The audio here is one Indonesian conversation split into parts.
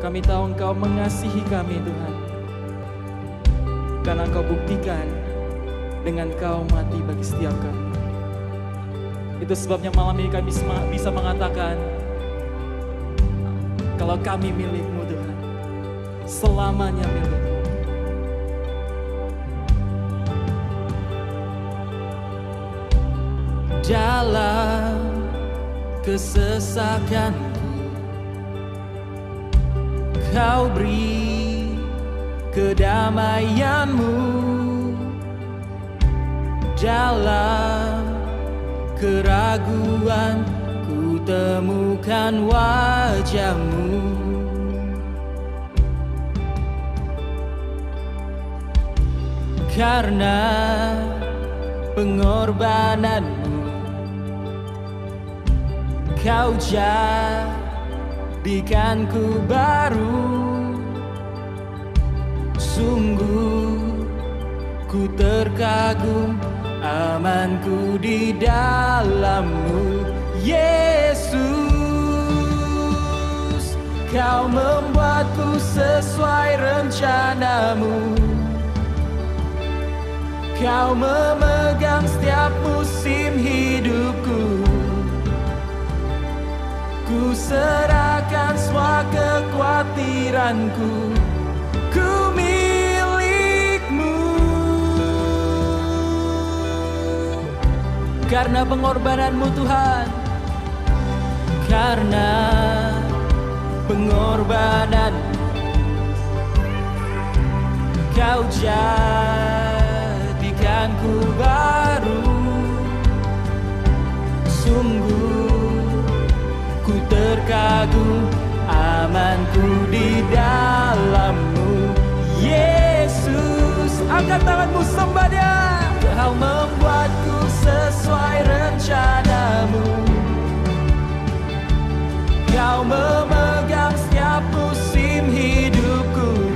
Kami tahu Engkau mengasihi kami Tuhan, karena Engkau buktikan dengan Kau mati bagi setiap kami. Itu sebabnya malam ini kami bisa mengatakan, kalau kami milik-Mu Tuhan, selamanya milik-Mu. Dalam kesesakanku, Kau beri kedamaian-Mu. Dalam keraguan, ku temukan wajah-Mu. Karena pengorbanan-Mu, Kau jadikanku baru. Sungguh ku terkagum, amanku di dalam-Mu, Yesus. Kau membuatku sesuai rencana-Mu. Kau memegang setiap musim hidupku. Ku serahkan semua kekhawatiranku, ku milik-Mu. Karena pengorbanan-Mu Tuhan, karena pengorbanan-Mu, Kau jadikanku baru. Sungguh ku terkagum, amanku di dalam-Mu, Yesus. Angkat tanganmu, sembah Dia. Kau membuatku sesuai rencana-Mu. Kau memegang setiap musim hidupku.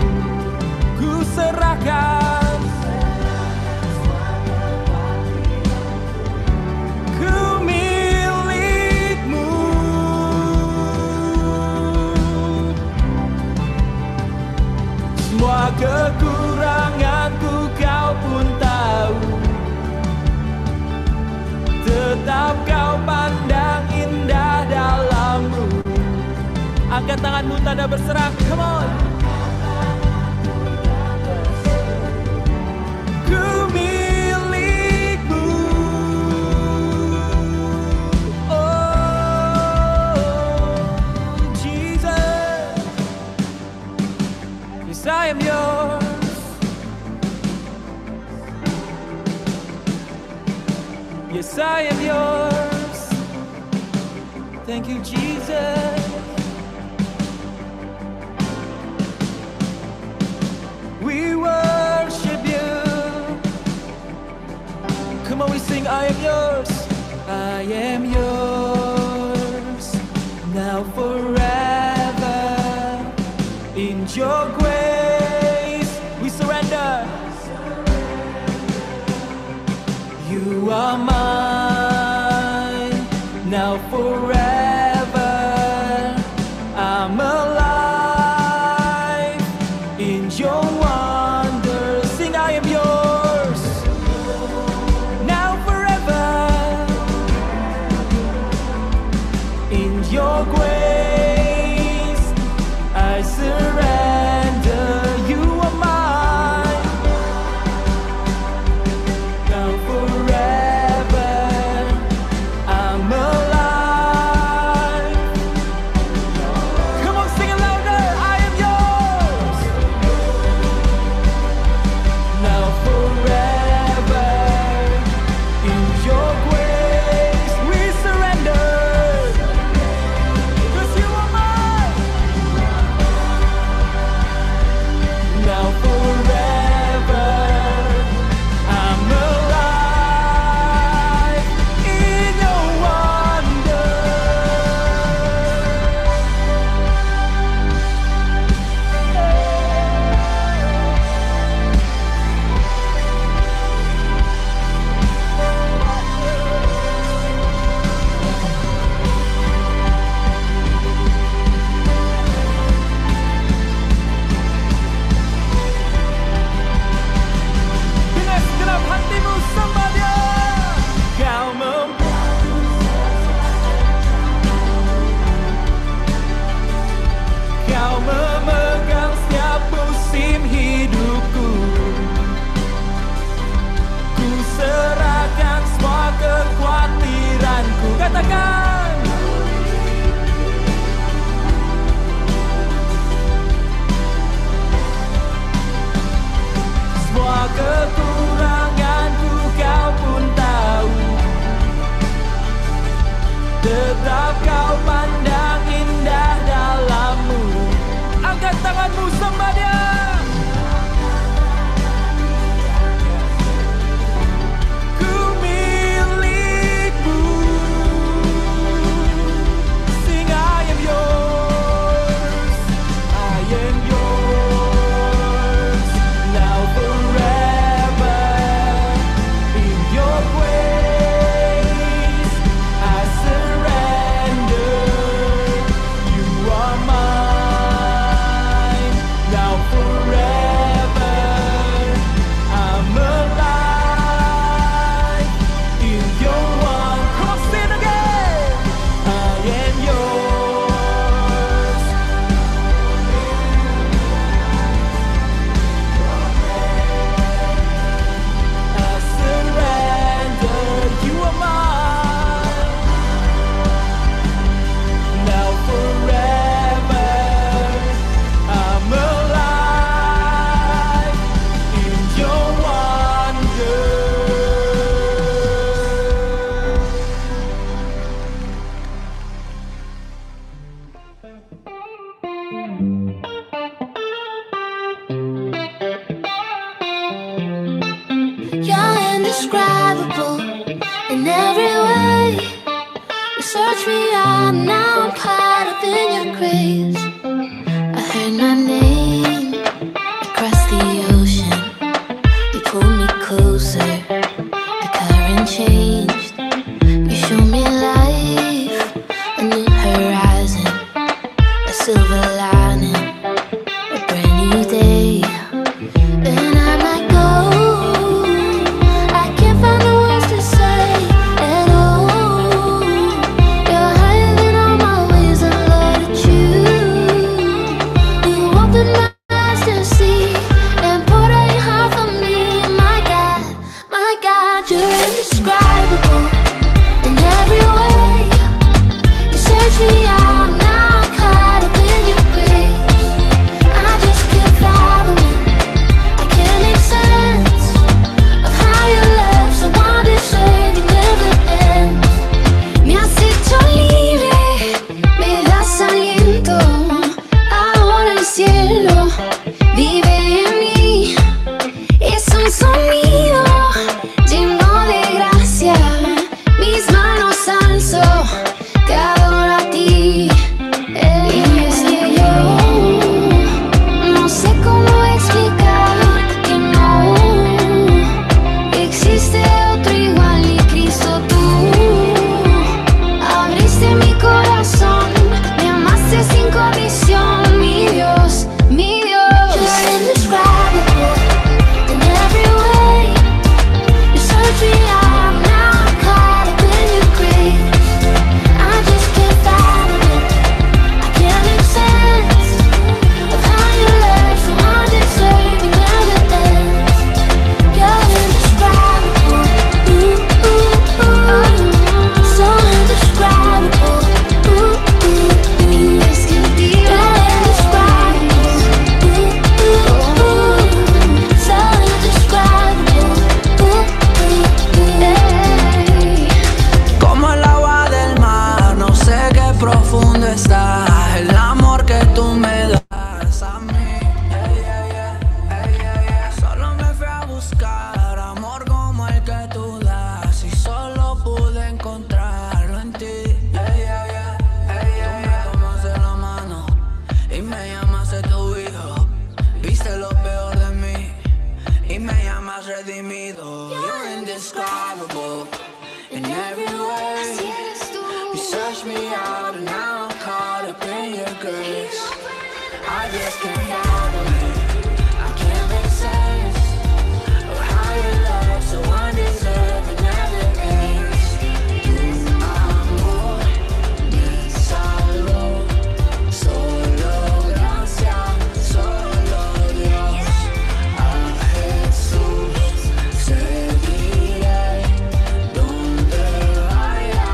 Ku serahkan semua kekuranganku, Kau pun tahu. Tetap Kau pandang indah dalam-Mu. Angkat tanganmu, tanda berserah. Come on. Ku milik-Mu. Oh, Jesus. Yes, I am yours. Yes, I am yours. Thank you, Jesus. We worship You. Come on, we sing, I am yours. I am yours. Now forever. In Your grace, we surrender. You are mine, now forever. I'm alive in Your wonder. Sing, I am yours, now forever. In Your grace, I surrender. You are mine, now forever. I'm alive. Come on, sing it louder. I am yours, now forever. In Your grace, we surrender. 'Cause You are mine. me out, now I'm caught up in your grace. I heard my name across the ocean. You pulled me closer, the current changed. You showed me life, a new horizon, a silver lining, a brand new day. And I might go, I can't find the words to say at all. You're higher than all my ways, and Lord, it's you. You opened my eyes to see and poured out your heart for me. My God, you're indescribable in every way. You search me out, now I'm caught up in your grace. I just can't fathom it. I can't make sense of how your love so undeserving never ends. Me has hecho libre, me das aliento. Ahora el cielo vive en mí. Es un sonido lleno de gracia. Mis manos alzo, te adoro a ti. Y es que yo no sé cómo explicar que no existe otro igual, y Cristo tú abriste mi corazón, me amaste sin condición, mi Dios, mi Dios. You're indescribable in every way. You search me out, now I'm caught up in your grace. I just can't fathom it. I can't make sense of how your love so undeserving never ends. You're indescribable, so indescribable. Es que you're indescribable, so indescribable. Como el agua del mar, no sé qué profundo está el amor que tú me das a mí. Solo me fui a buscar amor como el que tú das y solo pude encontrarlo en ti. Tú me tomas de la mano y me llamaste tu hijo. Viste lo peor de mí y me llamas redimido. You're indescribable in every way. You search me out and now I'm caught up in your grace. I just can't fathom it. I can't make sense of how your love so undeserving never ends. Tu amor me salvó. Solo gracia, solo Dios. A Jesús seguiré donde vaya.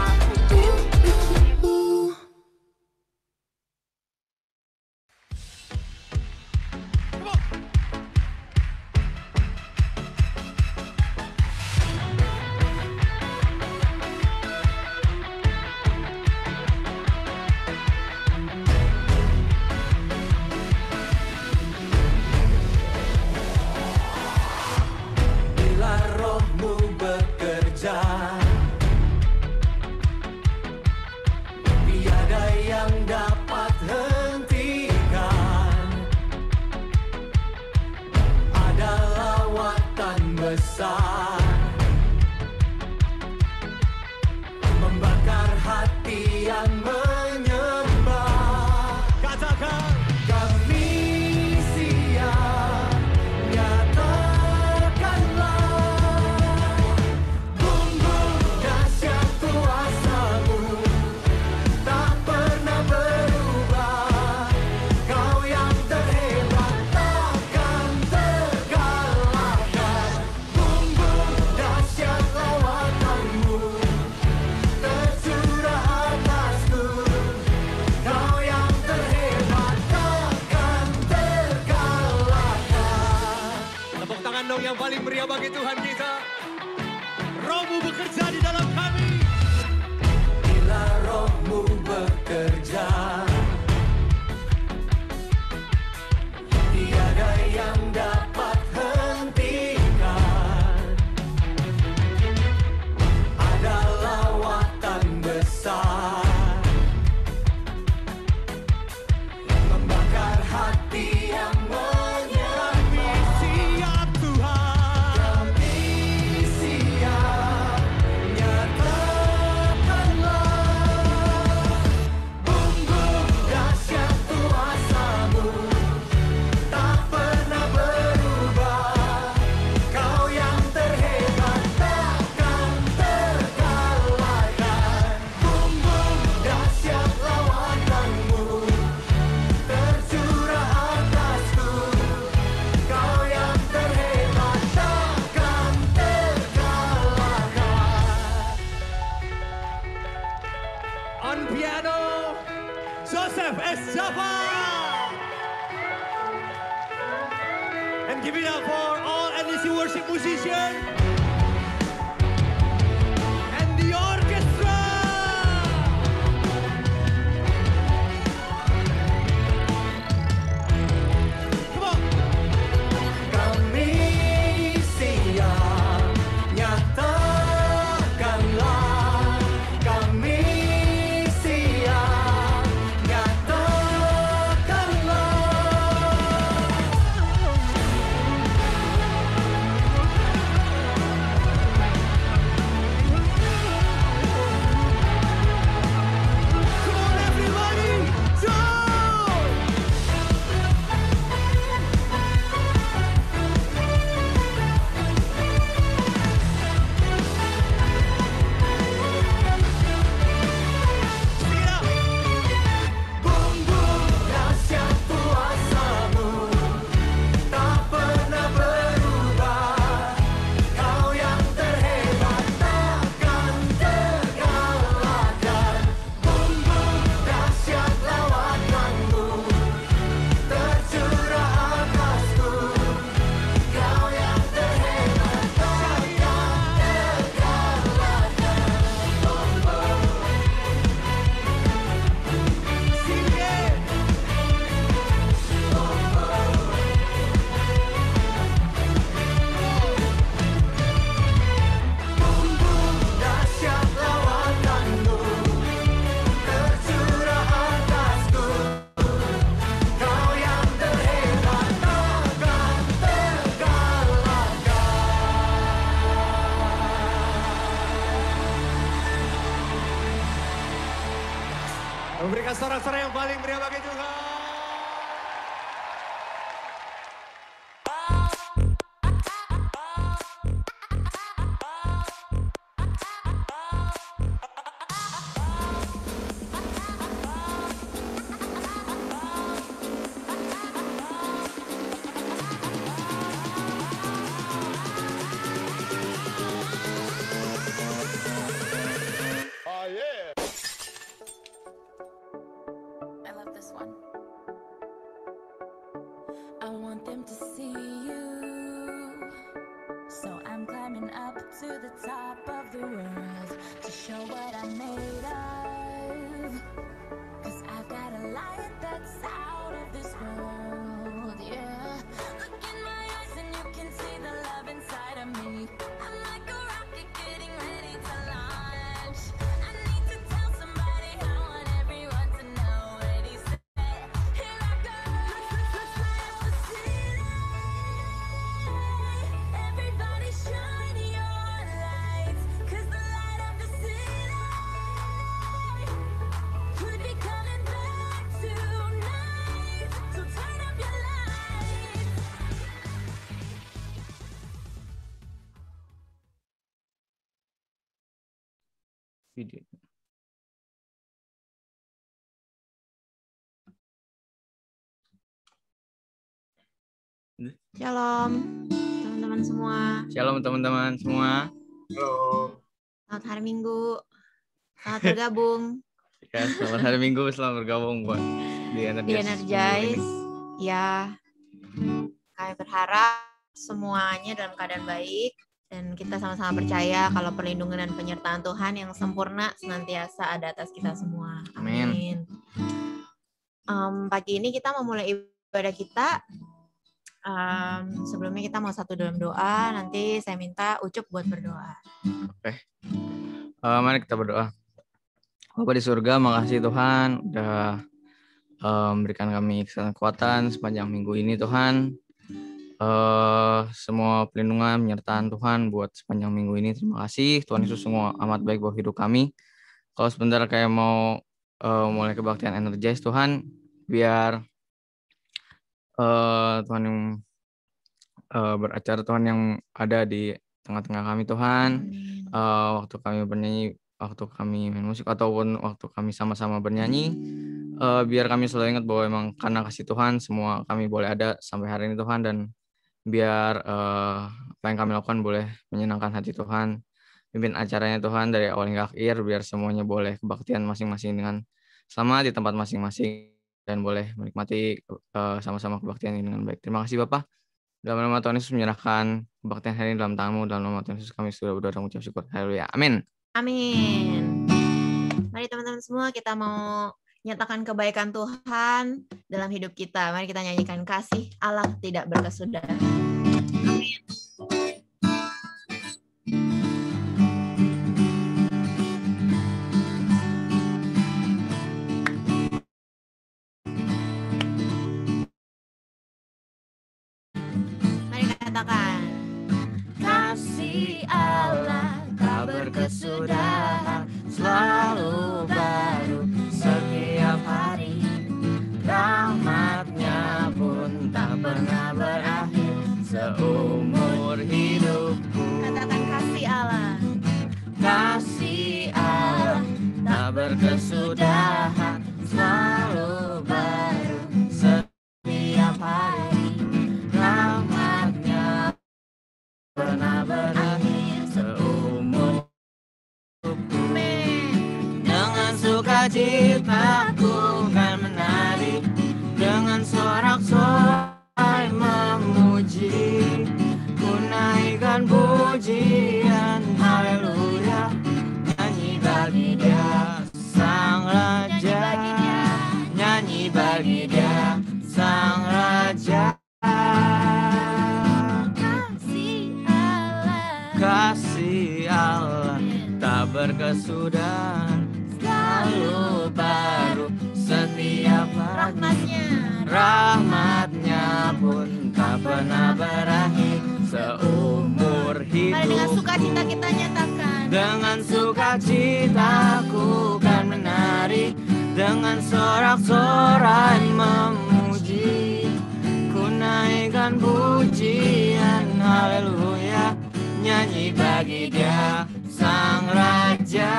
Joseph S. Java. And give it up for all NDC worship musicians and the orchestra. Come on. Kami siap nyatakanlah, kami siap nyatakanlah. Come on everybody, jump! Sing it out. Boom boom dahsyat kuasamu tak pernah berubah. Kau yang terhebat takkan terkalahkan. Boom boom dahsyat lawakanmu tercurah atasku. Kau yang terhebat takkan terkalahkan. Boom boom. Sing it. Boom boom dahsyat lawakanmu tercurah atasku. Kau yang terhebat takkan terkalahkan. Memberikan sorak-sorai yang paling meriah bagi Tuhan. I love this one. I want them to see you, so I'm climbing up to the top of the world to show what I'm made of. 'Cause I've got a light that's out of this world, yeah. Look in my eyes and you can see the love inside of me. I'm like a rocket getting ready to launch. I need to tell somebody, I want everyone to know. Ready, set, here I go. Let's light up the city. Everybody shine your lights, 'cause the light of the city could be coming back tonight. So turn up your lights. Video. Shalom teman-teman semua. Shalom teman-teman semua. Selamat hari Minggu. Selamat bergabung Ya, selamat hari Minggu, selamat bergabung buat di di Energize. Energize. Ya, kami berharap semuanya dalam keadaan baik dan kita sama-sama percaya kalau perlindungan dan penyertaan Tuhan yang sempurna senantiasa ada atas kita semua. Amin. Pagi ini kita memulai ibadah kita. Sebelumnya kita mau satu dalam doa. Nanti saya minta Ucup buat berdoa. Mari kita berdoa. Bapa di surga, makasih Tuhan udah memberikan kami kekuatan sepanjang minggu ini Tuhan. Semua pelindungan, penyertaan Tuhan buat sepanjang minggu ini. Terima kasih Tuhan Yesus, semua amat baik buat hidup kami. Kalau sebentar kayak mau mulai kebaktian Energize Tuhan, biar Tuhan yang beracara, Tuhan yang ada di tengah-tengah kami Tuhan. Waktu kami bernyanyi, waktu kami main musik, ataupun waktu kami sama-sama bernyanyi, biar kami selalu ingat bahwa emang karena kasih Tuhan semua kami boleh ada sampai hari ini Tuhan, dan biar apa yang kami lakukan boleh menyenangkan hati Tuhan. Pimpin acaranya Tuhan dari awal hingga akhir, biar semuanya boleh kebaktian masing-masing dengan selamat di tempat masing-masing dan boleh menikmati sama-sama kebaktian ini dengan baik. Terima kasih Bapak. Dalam nama Tuhan Yesus menyerahkan kebaktian hari ini dalam tangan-Mu. Dalam nama Tuhan Yesus kami sudah berdoa dan mengucap syukur. Haleluya. Amin. Amin. Mari teman-teman semua kita mau nyatakan kebaikan Tuhan dalam hidup kita. Mari kita nyanyikan kasih Allah tidak berkesudahan. Amin. Mari katakan kasih Allah tak berkesudahan, selalu baru setiap hari. Rahmat-Nya pun tak pernah berakhir seumur hidupku. Katakan kasih Allah. Kasih Allah tak berkesudahan, selalu baru setiap hari. Rahmat-Nya pernah berakhir seumur hidupku. Dengan sukacita ku kan menari, dengan sorak-sorai memuji, ku naikkan pujian haleluya, nyanyi bagi Dia Sang Raja, nyanyi bagi Dia Sang Raja. Kasih Allah tak berkesudahan, selalu baru setiap hari. Rahmat-Nya pun tak pernah berakhir seumur hidup. Mari dengan sukacita kita nyatakan. Dengan sukacita ku kan menari, dengan sorak-sorai memuji, ku naikkan pujian haleluya, nyanyi bagi Dia Sang Raja,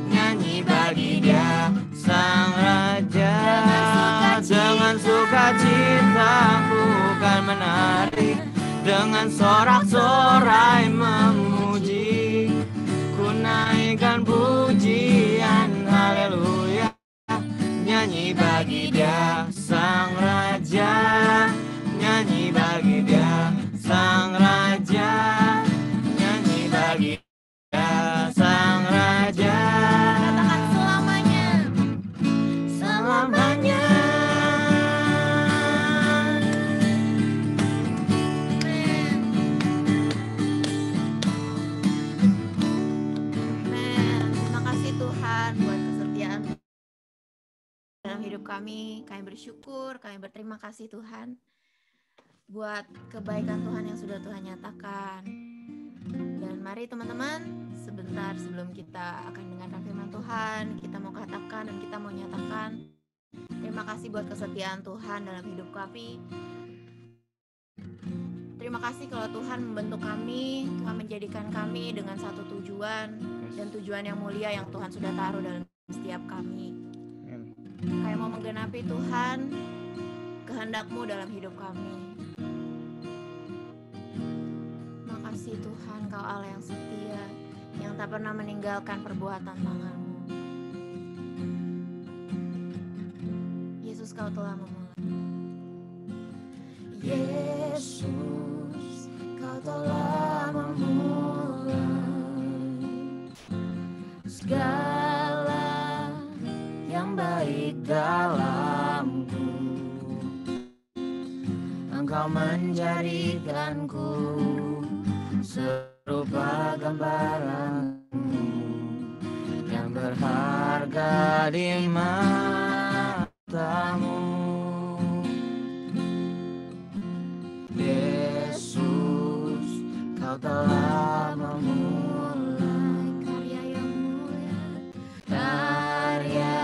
nyanyi bagi Dia Sang Raja. Dengan sukacita ku kan menari, dengan sorak-sorai memuji, ku naikkan pujian haleluya, nyanyi bagi Dia Sang Raja, nyanyi bagi Dia Sang Raja, nyanyi bagi Dia Sang Raja. Katakan selamanya, selamanya. Terima kasih Tuhan buat kesetiaan dalam hidup kami. Kami bersyukur, kami berterima kasih Tuhan buat kebaikan Tuhan yang sudah Tuhan nyatakan. Dan mari teman-teman, sebentar sebelum kita akan dengarkan firman Tuhan, kita mau katakan dan kita mau nyatakan terima kasih buat kesetiaan Tuhan dalam hidup kami. Terima kasih kalau Tuhan membentuk kami, Tuhan menjadikan kami dengan satu tujuan dan tujuan yang mulia yang Tuhan sudah taruh dalam setiap kami. Kami mau menggenapi Tuhan kehendak-Mu dalam hidup kami. Makasih Tuhan, Kau Allah yang setia, yang tak pernah meninggalkan perbuatan tangan-Mu. Yesus, Kau telah memulai. Yesus, Kau telah memulai segala yang baik dalamku. Engkau menjadikanku serupa gambaran-Mu yang berharga di mata-Mu. Yesus, Kau telah memulai karya yang mulia, karya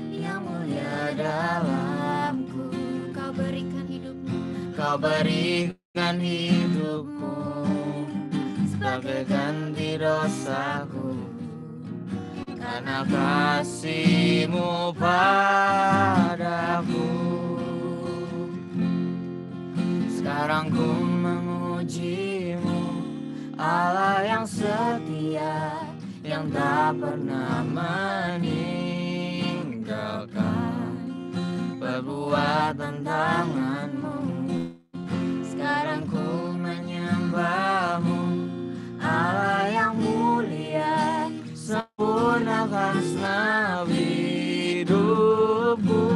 yang mulia dalamku. Kau berikan hidupmu, Kau berikan hidupku sebagai ganti dosaku, karena kasih-Mu padaku. Sekarang ku memuji-Mu, Allah yang setia, yang tak pernah meninggalkan. berbuat tantangan-Mu. Sekarang ku menyembah-Mu, Allah yang mulia, sempurnakan segenap hidupku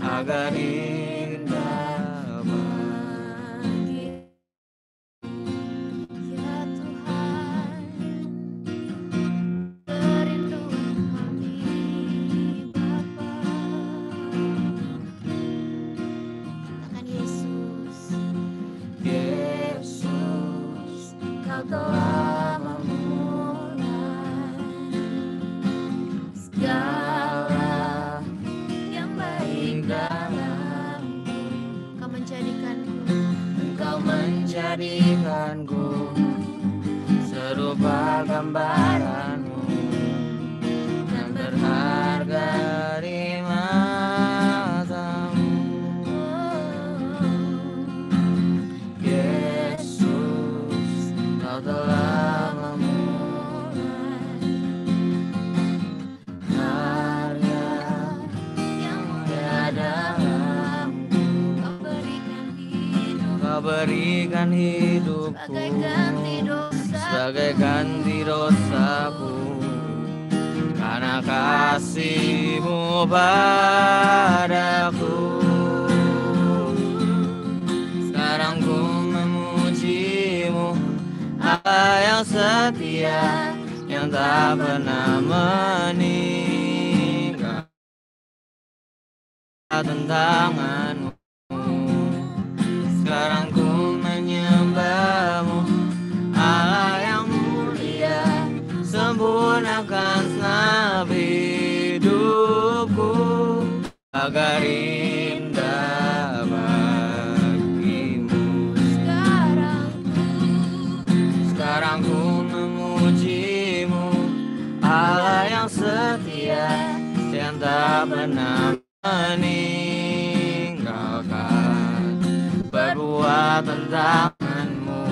agar indah bagi. Ya Tuhan, kerinduan kami Bapa. Katakan Yesus, Yesus, Kau telah memulai segala yang baik dalamku. Kau menjadikanku Engkau menjadikanku serupa gambaran-Mu dan berharga di mata-Mu. Yesus, Kau telah memulai karya yang mulia dalamku. Kau berikan hidup Kau berikan hidupku sebagai ganti dosa. sebagai ganti dosaku, karena kasih-Mu padaku. Sekarang ku memuji-Mu, Allah yang setia, yang tak pernah meninggal tantangan-Mu. Sekarang ku menyembah-Mu, Allah yang mulia, sempurnakan segenap hidupku agar indah bagi-Mu. Sekarang ku memuji-Mu, Allah yang setia, yang tak pernah meninggalkan perbuatan tangan-Mu.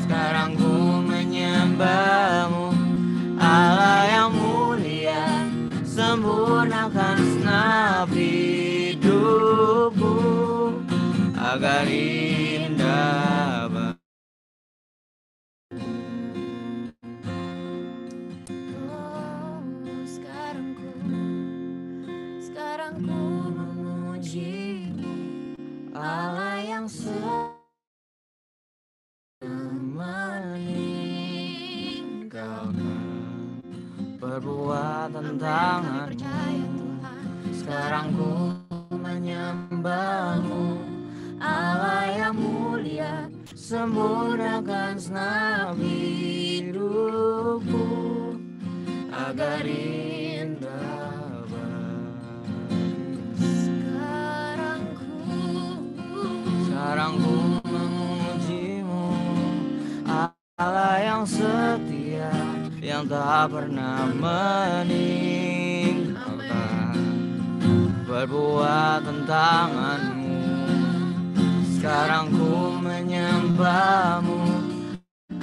Sekarang ku menyembah-Mu, Allah yang mulia, sempurnakan segenap hidupku agar indah bagi. Sekarang ku memuji-Mu, Allah yang meninggalkan perbuatan tangan. percaya Tuhan. Sekarang ku menyembah-Mu, Allah yang mulia, sempurnakan segenap hidupku agar indah bagi. Sekarang ku memuji-Mu, Allah yang setia, yang tak pernah meninggalkan perbuatan tangan-Mu. Sekarang ku menyembah-Mu,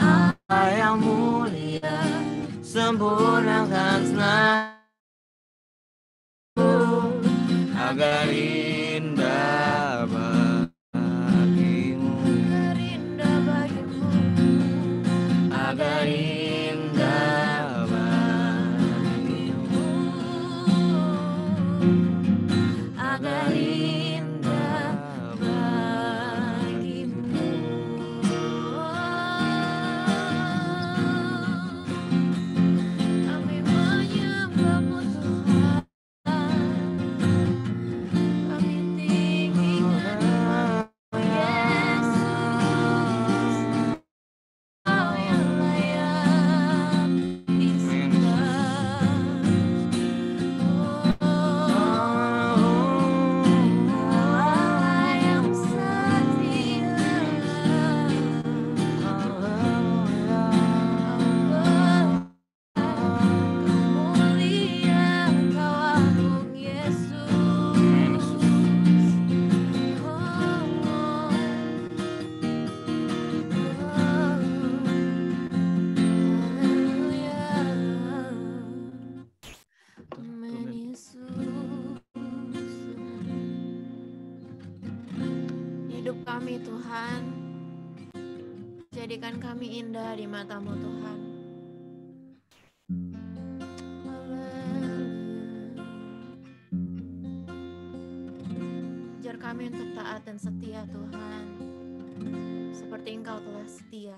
Allah yang mulia, sempurnakan segenap agar indah bagimu, agar indah bagimu, agar indah bagimu. Kami menyembah-Mu Tuhan, kami hidup kami Tuhan. Jadikan kami indah di mata-Mu Tuhan. Ajar kami untuk taat dan setia Tuhan, seperti Engkau telah setia.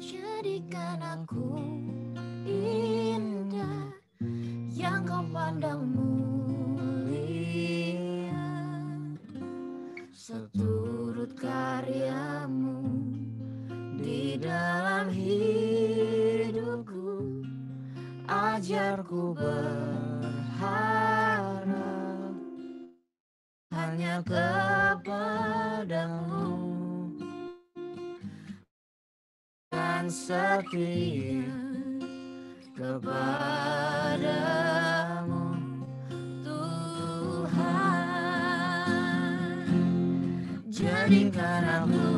Jadikan aku indah yang Kau pandang mulia, seturut karya-Mu di dalam hidupku. Ajarku berharap hanya kepada-Mu dan setia kepada-Mu Tuhan. Jadikan aku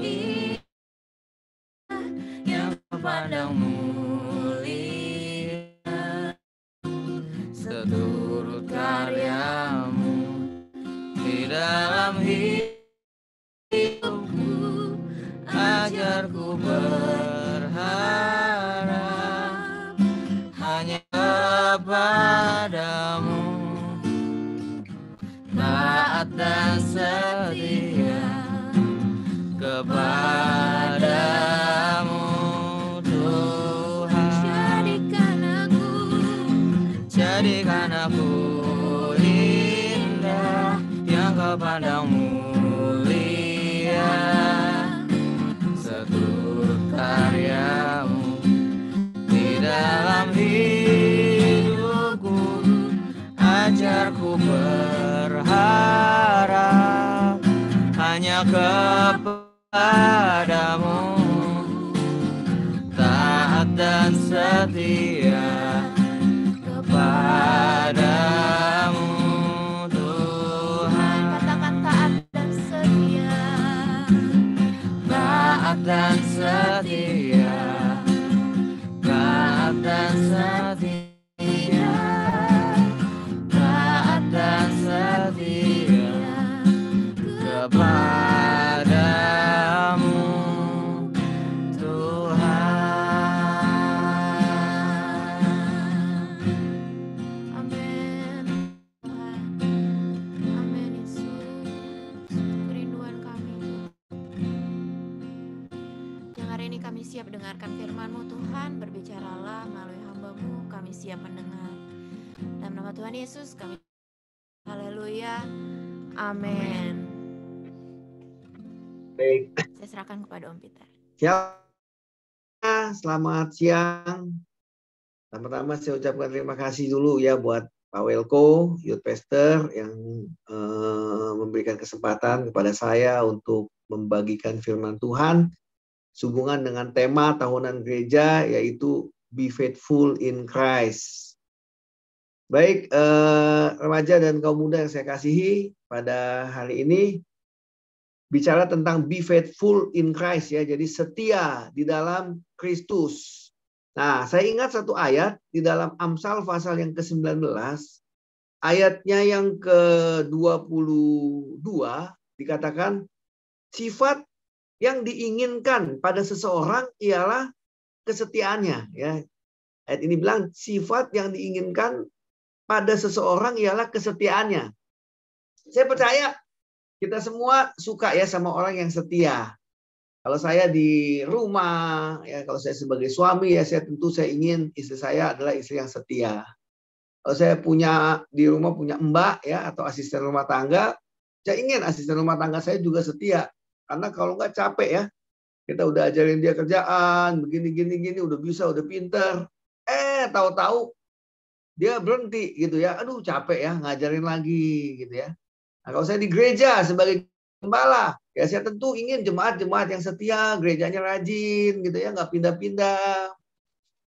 indah yang Kepandang mulia, seturut karya-Mu di dalam hidupku. Ajarku berharap hanya kepada-Mu, taat dan setia kepada-Mu Tuhan. Jadikan aku indah yang Kau pandang mulia, seturut karya-Mu di dalam hidupku. Ajarku berharap hanya kepada-Mu, taat dan setia kepada-Mu Tuhan. Katakan taat dan setia, taat dan setia, taat dan setia, taat dan setia kepada-Mu Tuhan. Amin Tuhan, amin Yesus. Kerinduan kami, yang hari ini kami siap dengarkan firman-Mu Tuhan. Berbicaralah melalui hamba-Mu, kami siap mendengar. Dalam nama Tuhan Yesus kami, haleluya, amin. Baik, Saya serahkan kepada Om Peter. siap. Selamat siang. Pertama saya ucapkan terima kasih dulu ya buat Pak Welko, Youth Pastor yang memberikan kesempatan kepada saya untuk membagikan firman Tuhan sehubungan dengan tema tahunan gereja, yaitu Be Faithful in Christ. Baik, remaja dan kaum muda yang saya kasihi, pada hari ini bicara tentang be faithful in Christ ya, jadi setia di dalam Kristus. Nah, saya ingat satu ayat di dalam Amsal pasal yang ke-19, ayatnya yang ke-22 dikatakan sifat yang diinginkan pada seseorang ialah kesetiaannya ya. Ayat ini bilang sifat yang diinginkan pada seseorang ialah kesetiaannya. Saya percaya kita semua suka ya sama orang yang setia. Kalau saya di rumah, ya kalau saya sebagai suami ya saya tentu saya ingin istri saya adalah istri yang setia. Kalau saya punya di rumah punya mbak ya atau asisten rumah tangga, saya ingin asisten rumah tangga saya juga setia. Karena kalau nggak capek ya, kita udah ajarin dia kerjaan begini udah bisa, udah pinter. Tahu-tahu dia berhenti gitu ya. Aduh capek ya ngajarin lagi gitu ya. Nah, kalau saya di gereja sebagai gembala, ya saya tentu ingin jemaat-jemaat yang setia, gerejanya rajin gitu ya, nggak pindah-pindah.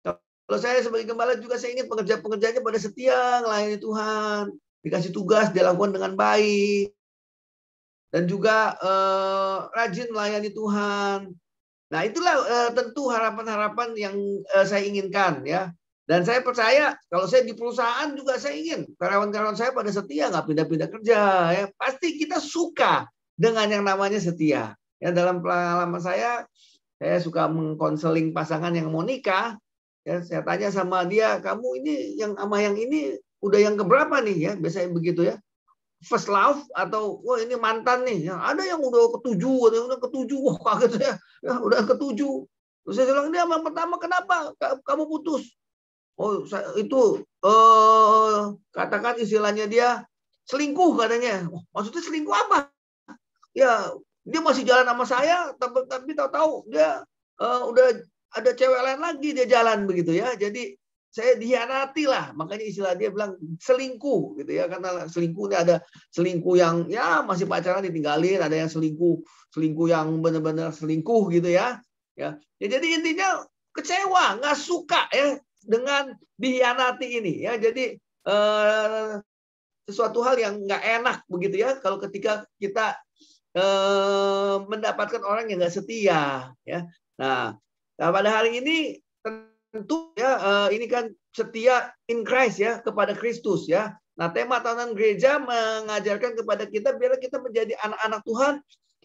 Kalau saya sebagai gembala juga saya ingin pengerja-pengerjanya pada setia melayani Tuhan, dikasih tugas dilakukan dengan baik, dan juga rajin melayani Tuhan. Nah itulah tentu harapan-harapan yang saya inginkan ya. Dan saya percaya kalau saya di perusahaan juga saya ingin karyawan-karyawan saya pada setia, nggak pindah-pindah kerja. Ya, pasti kita suka dengan yang namanya setia. Ya, dalam pengalaman saya suka mengkonseling pasangan yang mau nikah. Ya, saya tanya sama dia, kamu ini yang sama yang ini udah yang keberapa nih ya? Biasanya begitu ya. First love atau wah ini mantan nih. Ya, ada yang udah ketujuh, ada yang udah ketujuh. Wah kaget ya. Ya udah ketujuh. Terus saya bilang, dia yang pertama kenapa kamu putus? Oh, itu katakan istilahnya dia selingkuh katanya. Maksudnya selingkuh apa? Ya, dia masih jalan sama saya, tapi tahu-tahu dia udah ada cewek lain lagi dia jalan begitu ya. Jadi saya dikhianati lah, makanya istilah dia bilang selingkuh gitu ya, karena selingkuh ini ada selingkuh yang ya masih pacaran ditinggalin, ada yang selingkuh yang benar-benar selingkuh gitu ya. Ya, jadi intinya kecewa, nggak suka ya dengan dikhianati ini ya. Jadi sesuatu hal yang nggak enak begitu ya kalau ketika kita mendapatkan orang yang nggak setia ya. Nah, pada hari ini tentu ya ini kan setia in Christ ya, kepada Kristus ya. Nah, tema tahunan gereja mengajarkan kepada kita biar kita menjadi anak-anak Tuhan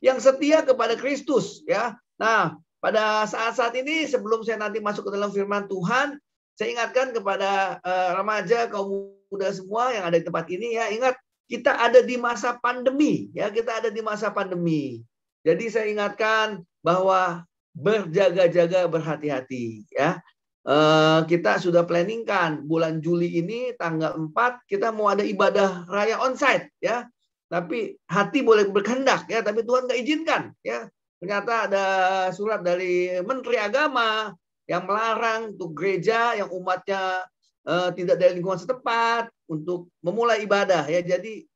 yang setia kepada Kristus ya. Nah, pada saat-saat ini sebelum saya nanti masuk ke dalam firman Tuhan, saya ingatkan kepada remaja, kaum muda semua yang ada di tempat ini ya, ingat kita ada di masa pandemi ya, kita ada di masa pandemi. Jadi saya ingatkan bahwa berjaga-jaga, berhati-hati ya. Kita sudah planningkan bulan Juli ini tanggal 4 kita mau ada ibadah raya onsite ya. Tapi hati boleh berkehendak ya, tapi Tuhan nggak izinkan ya. Ternyata ada surat dari Menteri Agama yang melarang untuk gereja yang umatnya tidak dari lingkungan setempat untuk memulai ibadah ya. Jadi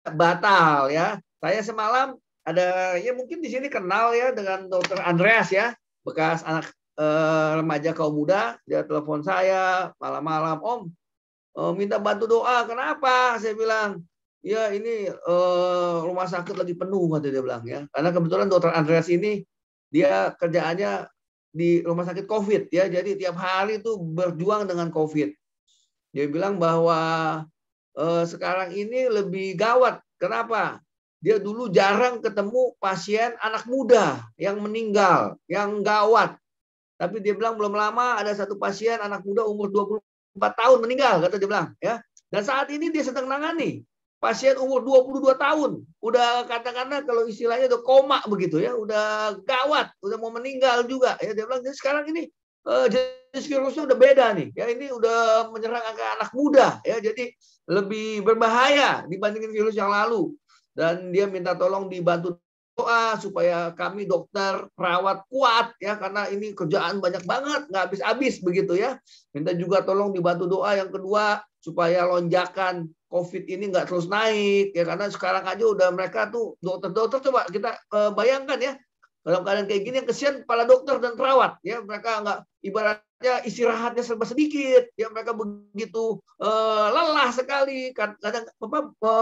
batal ya. Saya semalam ada ya mungkin di sini kenal ya dengan Dr. Andreas ya, bekas anak remaja kaum muda. Dia telepon saya malam-malam, Om minta bantu doa. Kenapa? Saya bilang, ya ini rumah sakit lagi penuh, kata dia bilang ya. Karena kebetulan Dr. Andreas ini dia kerjaannya di rumah sakit COVID ya. Jadi tiap hari itu berjuang dengan COVID. Dia bilang bahwa sekarang ini lebih gawat. Kenapa? Dia dulu jarang ketemu pasien anak muda yang meninggal, yang gawat. Tapi dia bilang belum lama ada satu pasien anak muda umur 24 tahun meninggal, kata dia bilang ya. Dan saat ini dia sedang nangani pasien umur 22 tahun. Udah katakanlah kalau istilahnya udah koma begitu ya, udah gawat, udah mau meninggal juga. Ya dia bilang, jadi sekarang ini jenis virusnya udah beda nih. Ya ini udah menyerang anak muda ya, jadi lebih berbahaya dibandingin virus yang lalu. Dan dia minta tolong dibantu doa supaya kami dokter perawat kuat ya, karena ini kerjaan banyak banget, nggak habis-habis begitu ya. Minta juga tolong dibantu doa yang kedua supaya lonjakan COVID ini nggak terus naik ya, karena sekarang aja udah mereka tuh dokter-dokter, coba kita bayangkan ya dalam keadaan kayak gini yang kesian para dokter dan perawat ya, mereka nggak, ibaratnya istirahatnya serba sedikit ya, mereka begitu lelah sekali, kadang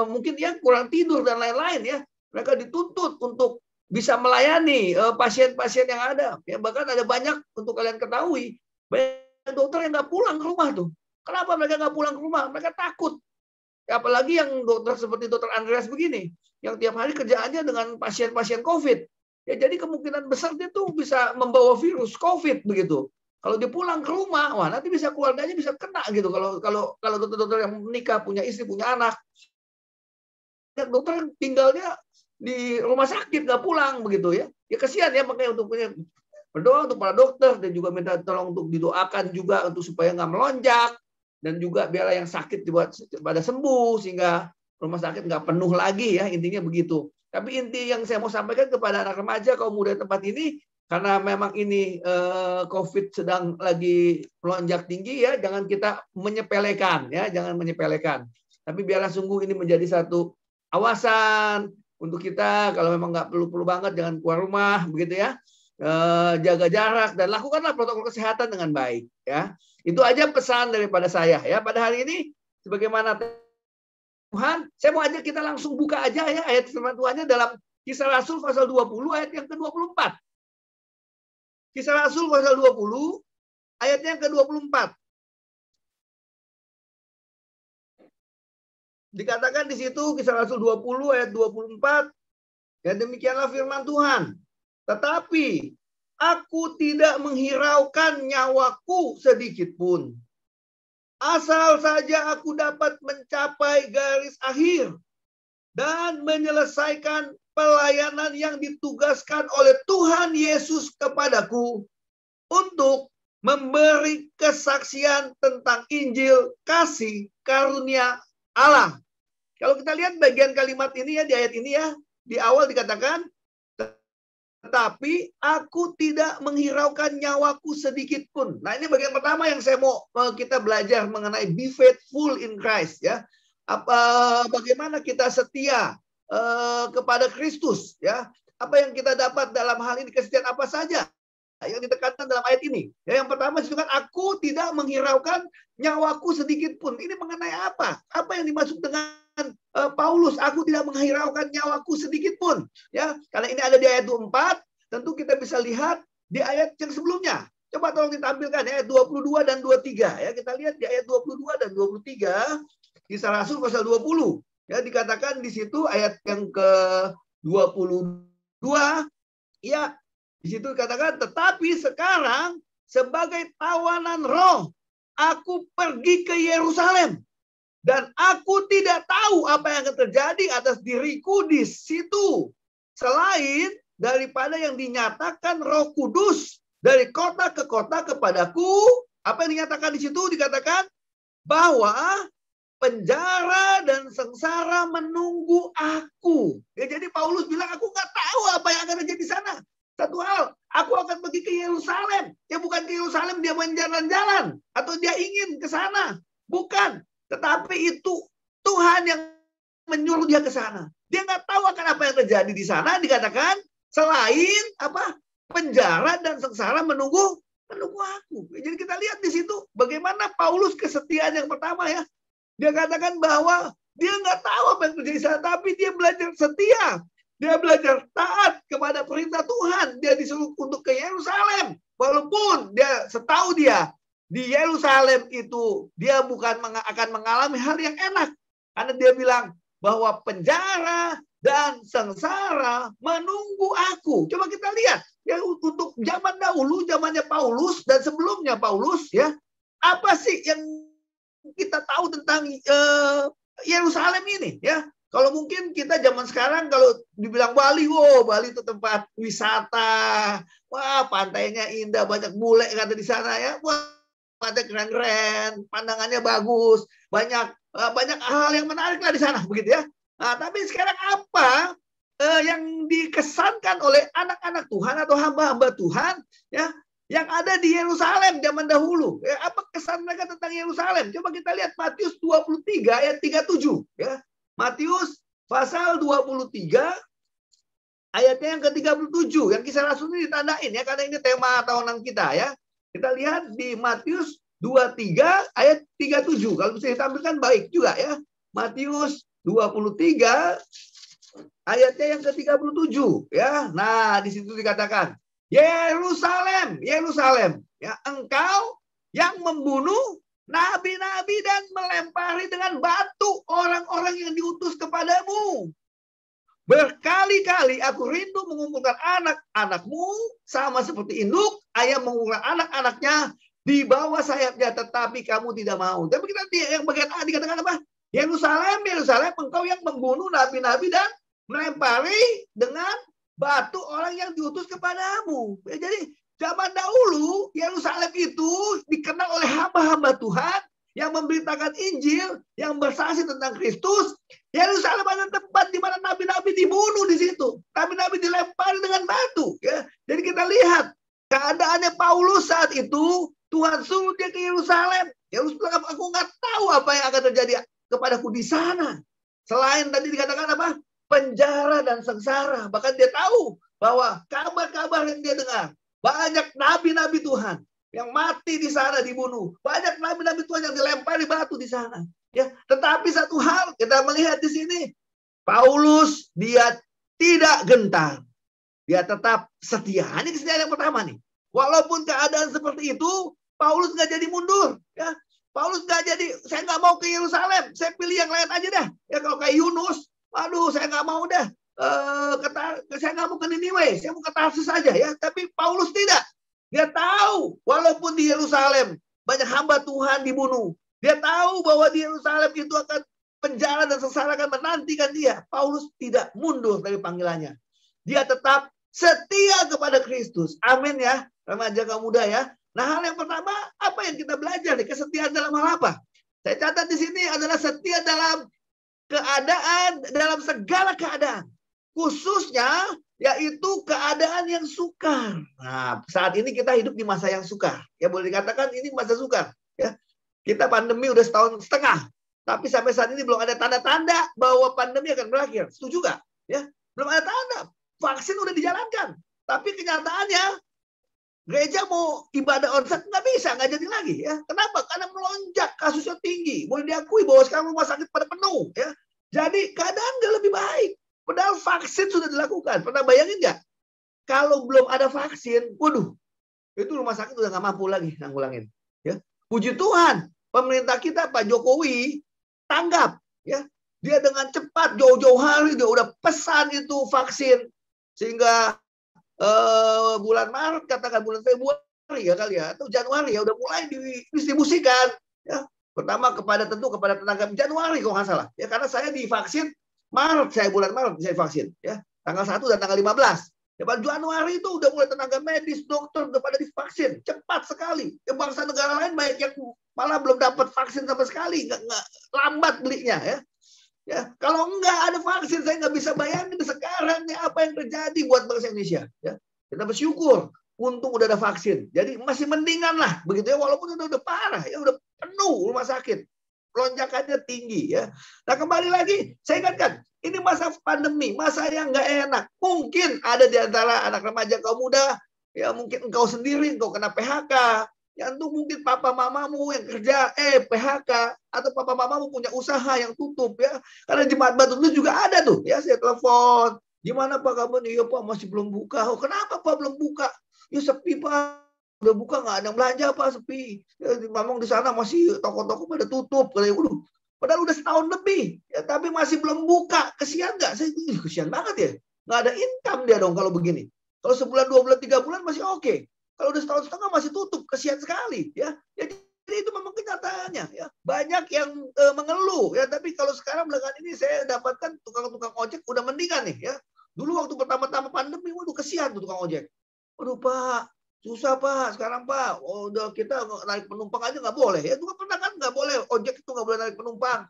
mungkin ya kurang tidur dan lain-lain ya. Mereka dituntut untuk bisa melayani pasien-pasien yang ada ya. Bahkan ada banyak, untuk kalian ketahui, banyak dokter yang nggak pulang ke rumah tuh. Kenapa mereka nggak pulang ke rumah? Mereka takut. Ya, apalagi yang dokter seperti Dr. Andreas begini, yang tiap hari kerjaannya dengan pasien-pasien COVID. Ya, jadi kemungkinan besar dia tuh bisa membawa virus COVID begitu. Kalau dia pulang ke rumah, wah nanti bisa keluarganya bisa kena gitu. Kalau dokter-dokter yang menikah, punya istri, punya anak, dokter tinggalnya di rumah sakit nggak pulang begitu ya. Ya kesian ya, makanya untuk berdoa untuk para dokter dan juga minta tolong untuk didoakan juga untuk supaya nggak melonjak, dan juga biarlah yang sakit dibuat pada sembuh sehingga rumah sakit nggak penuh lagi ya, intinya begitu. Tapi inti yang saya mau sampaikan kepada anak remaja kaum muda tempat ini, karena memang ini COVID sedang lagi melonjak tinggi ya, jangan kita menyepelekan ya, jangan menyepelekan. Tapi biarlah sungguh ini menjadi satu awasan untuk kita, kalau memang nggak perlu banget jangan keluar rumah begitu ya. Jaga jarak dan lakukanlah protokol kesehatan dengan baik ya. Itu aja pesan daripada saya ya pada hari ini. Sebagaimana Tuhan, saya mau ajak kita langsung buka aja ya ayat firman Tuhannya dalam Kisah Rasul pasal 20 ayat yang ke-24. Kisah Rasul pasal 20 ayat yang ke-24. Dikatakan di situ Kisah Rasul 20 ayat 24. Ya demikianlah firman Tuhan. Tetapi aku tidak menghiraukan nyawaku sedikit pun. Asal saja aku dapat mencapai garis akhir dan menyelesaikan pelayanan yang ditugaskan oleh Tuhan Yesus kepadaku untuk memberi kesaksian tentang Injil kasih karunia Allah. Kalau kita lihat bagian kalimat ini ya, di ayat ini ya, di awal dikatakan, tetapi aku tidak menghiraukan nyawaku sedikit pun. Nah, ini bagian pertama yang saya mau kita belajar mengenai be faithful in Christ ya. Bagaimana kita setia kepada Kristus ya. Apa yang kita dapat dalam hal ini, kesetiaan apa saja yang ditekankan dalam ayat ini. Ya, yang pertama itu kan aku tidak menghiraukan nyawaku sedikit pun. Ini mengenai apa? Apa yang dimaksud dengan Paulus, aku tidak menghiraukan nyawaku sedikit pun. Ya, karena ini ada di ayat 24, tentu kita bisa lihat di ayat yang sebelumnya. Coba tolong ditampilkan ya, ayat 22 dan 23 ya. Kita lihat di ayat 22 dan 23 Kisah Rasul pasal 20. Ya, dikatakan di situ ayat yang ke-22 ya, di situ dikatakan, tetapi sekarang sebagai tawanan roh aku pergi ke Yerusalem. Dan aku tidak tahu apa yang akan terjadi atas diriku di situ. Selain daripada yang dinyatakan Roh Kudus dari kota ke kota kepadaku. Apa yang dinyatakan di situ? Dikatakan bahwa penjara dan sengsara menunggu aku. Ya, jadi Paulus bilang, aku nggak tahu apa yang akan terjadi di sana. Satu hal, aku akan pergi ke Yerusalem. Ya bukan ke Yerusalem dia main jalan-jalan. Atau dia ingin ke sana. Bukan. Tetapi itu Tuhan yang menyuruh dia ke sana. Dia nggak tahu akan apa yang terjadi di sana. Dikatakan selain apa, penjara dan sengsara menunggu aku. Jadi kita lihat di situ bagaimana Paulus kesetiaan yang pertama ya. Dia katakan bahwa dia nggak tahu apa yang terjadi di sana, tapi dia belajar setia. Dia belajar taat kepada perintah Tuhan. Dia disuruh untuk ke Yerusalem. Walaupun dia setahu dia di Yerusalem itu dia bukan akan mengalami hal yang enak. Karena dia bilang bahwa penjara dan sengsara menunggu aku. Coba kita lihat. Ya, untuk zaman dahulu, zamannya Paulus dan sebelumnya Paulus. Ya, apa sih yang kita tahu tentang Yerusalem ini? Ya, kalau mungkin kita zaman sekarang kalau dibilang Bali, Bali itu tempat wisata. Wah, pantainya indah, banyak bule kata di sana ya. Wah, pantai keren-keren, pandangannya bagus, banyak hal yang menarik lah di sana, begitu ya. Nah, tapi sekarang apa yang dikesankan oleh anak-anak Tuhan atau hamba-hamba Tuhan, ya, yang ada di Yerusalem zaman dahulu? Ya, apa kesan mereka tentang Yerusalem? Coba kita lihat Matius 23 ayat 37, ya. Matius pasal 23 ayatnya yang ke-37, yang Kisah Rasul ini ditandain ya, karena ini tema tahunan kita ya. Kita lihat di Matius 23 ayat 37. Kalau bisa ditampilkan baik juga ya. Matius 23 ayatnya yang ke-37 ya. Nah, di situ dikatakan, Yerusalem, Yerusalem, ya, engkau yang membunuh nabi-nabi dan melempari dengan batu orang-orang yang diutus kepadamu. Berkali-kali aku rindu mengumpulkan anak-anakmu sama seperti induk ayam mengumpulkan anak-anaknya di bawah sayapnya, tetapi kamu tidak mau. Tapi kita yang bagian A dikatakan apa? Yerusalem, Yerusalem, engkau yang membunuh nabi-nabi dan melempari dengan batu orang yang diutus kepadamu. Ya, jadi zaman dahulu Yerusalem itu dikenal oleh hamba-hamba Tuhan yang memberitakan Injil, yang bersaksi tentang Kristus. Yerusalem adalah tempat di mana nabi-nabi dibunuh di situ. Nabi-nabi dilempari dengan batu. Ya. Jadi kita lihat keadaannya Paulus saat itu, Tuhan suruh dia ke Yerusalem. Yerusalem, aku nggak tahu apa yang akan terjadi kepadaku di sana. Selain tadi dikatakan apa? Penjara dan sengsara. Bahkan dia tahu bahwa kabar-kabar yang dia dengar, banyak nabi-nabi Tuhan yang mati di sana dibunuh. Banyak nabi-nabi Tuhan yang dilempari batu di sana. Ya, tetapi satu hal kita melihat di sini, Paulus dia tidak gentar. Dia tetap setia. Ini kesetiaan yang pertama nih. Walaupun keadaan seperti itu, Paulus nggak jadi mundur. Ya, Paulus nggak saya nggak mau ke Yerusalem, saya pilih yang lain aja dah. Ya kalau kayak Yunus, aduh saya nggak mau dah. Saya nggak mau ke Niniwe, saya mau ke Tarsus saja ya. Tapi Paulus tidak. Dia tahu walaupun di Yerusalem banyak hamba Tuhan dibunuh. Dia tahu bahwa di Yerusalem itu akan penjara dan sengsara akan menantikan dia. Paulus tidak mundur dari panggilannya. Dia tetap setia kepada Kristus. Amin ya, remaja kaum muda ya. Nah, hal yang pertama, apa yang kita belajar nih? Kesetiaan dalam hal apa? Saya catat di sini adalah setia dalam keadaan, dalam segala keadaan. Khususnya yaitu keadaan yang sukar. Nah, saat ini kita hidup di masa yang sukar. Ya boleh dikatakan ini masa sukar. Ya, kita pandemi udah 1,5 tahun. Tapi sampai saat ini belum ada tanda-tanda bahwa pandemi akan berakhir. Setuju nggak? Ya, belum ada tanda. Vaksin udah dijalankan. Tapi kenyataannya gereja mau ibadah onsite nggak bisa, nggak jadi lagi. Ya, kenapa? Karena melonjak, kasusnya tinggi. Boleh diakui bahwa sekarang rumah sakit pada penuh. Ya, jadi keadaan nggak lebih baik. Padahal vaksin sudah dilakukan. Pernah bayangin nggak? Kalau belum ada vaksin, waduh, itu rumah sakit udah nggak mampu lagi nanggulangin. Ya, puji Tuhan, pemerintah kita Pak Jokowi tanggap. Ya, dia dengan cepat jauh-jauh hari dia udah pesan itu vaksin sehingga bulan Maret, katakan bulan Februari ya kali ya, atau Januari ya udah mulai didistribusikan. Ya, pertama tentu kepada tenaga Januari kalau nggak salah. Ya, karena saya divaksin Maret, bulan Maret saya vaksin, ya tanggal 1 dan tanggal 15. Ya, Januari itu udah mulai tenaga medis, dokter udah pada divaksin, cepat sekali. Ya, bangsa negara lain banyak yang malah belum dapat vaksin sama sekali, nggak lambat belinya ya. Ya, kalau nggak ada vaksin saya nggak bisa bayangin sekarang nih apa yang terjadi buat bangsa Indonesia. Ya, kita bersyukur, untung udah ada vaksin. Jadi masih mendingan lah, begitu ya, walaupun udah parah, ya udah penuh rumah sakit. Lonjakannya tinggi ya. Nah, kembali lagi saya ingatkan, ini masa pandemi, masa yang nggak enak. Mungkin ada di antara anak remaja kaum muda, ya mungkin engkau sendiri, engkau kena PHK. Ya itu mungkin papa mamamu yang kerja PHK, atau papa mamamu punya usaha yang tutup ya. Karena Jemaat Batu itu juga ada tuh ya, saya telepon. Gimana Pak kamu nih? Ya Pak masih belum buka. Oh, kenapa Pak belum buka? Ya sepi Pak. Udah buka nggak ada yang belanja Pak, sepi. Ya, memang di sana masih toko-toko pada tutup. Padahal udah setahun lebih, ya, tapi masih belum buka. Kesian nggak? Saya kesian banget ya. Nggak ada income dia dong kalau begini. Kalau sebulan, 2 bulan, 3 bulan masih oke. Kalau udah setahun setengah masih tutup, kesian sekali. Ya, jadi itu memang kenyataannya. Ya, banyak yang mengeluh. Ya, tapi kalau sekarang belakangan ini saya dapatkan tukang-tukang ojek udah mendingan nih. Ya, dulu waktu pertama-tama pandemi, waduh kesian tuh tukang ojek. Waduh Pak. Susah Pak, sekarang Pak, udah kita naik penumpang aja nggak boleh. Ya juga pernah kan nggak boleh, ojek itu nggak boleh naik penumpang.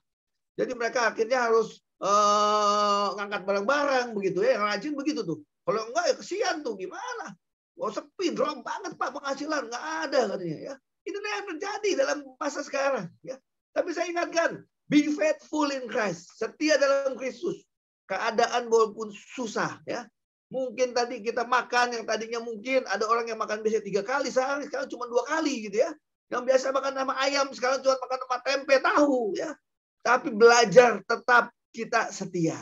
Jadi mereka akhirnya harus ngangkat barang-barang begitu ya, yang rajin begitu tuh. Kalau enggak ya kesian tuh, gimana? Oh sepi, drop banget Pak penghasilan, nggak ada katanya ya. Ini yang terjadi dalam masa sekarang ya. Tapi saya ingatkan, be faithful in Christ, setia dalam Kristus. Keadaan walaupun susah ya. Mungkin tadi kita makan yang tadinya mungkin ada orang yang makan biasa 3 kali sehari, sekarang cuma 2 kali gitu ya. Yang biasa makan sama ayam sekarang cuma makan sama tempe tahu ya. Tapi belajar tetap kita setia.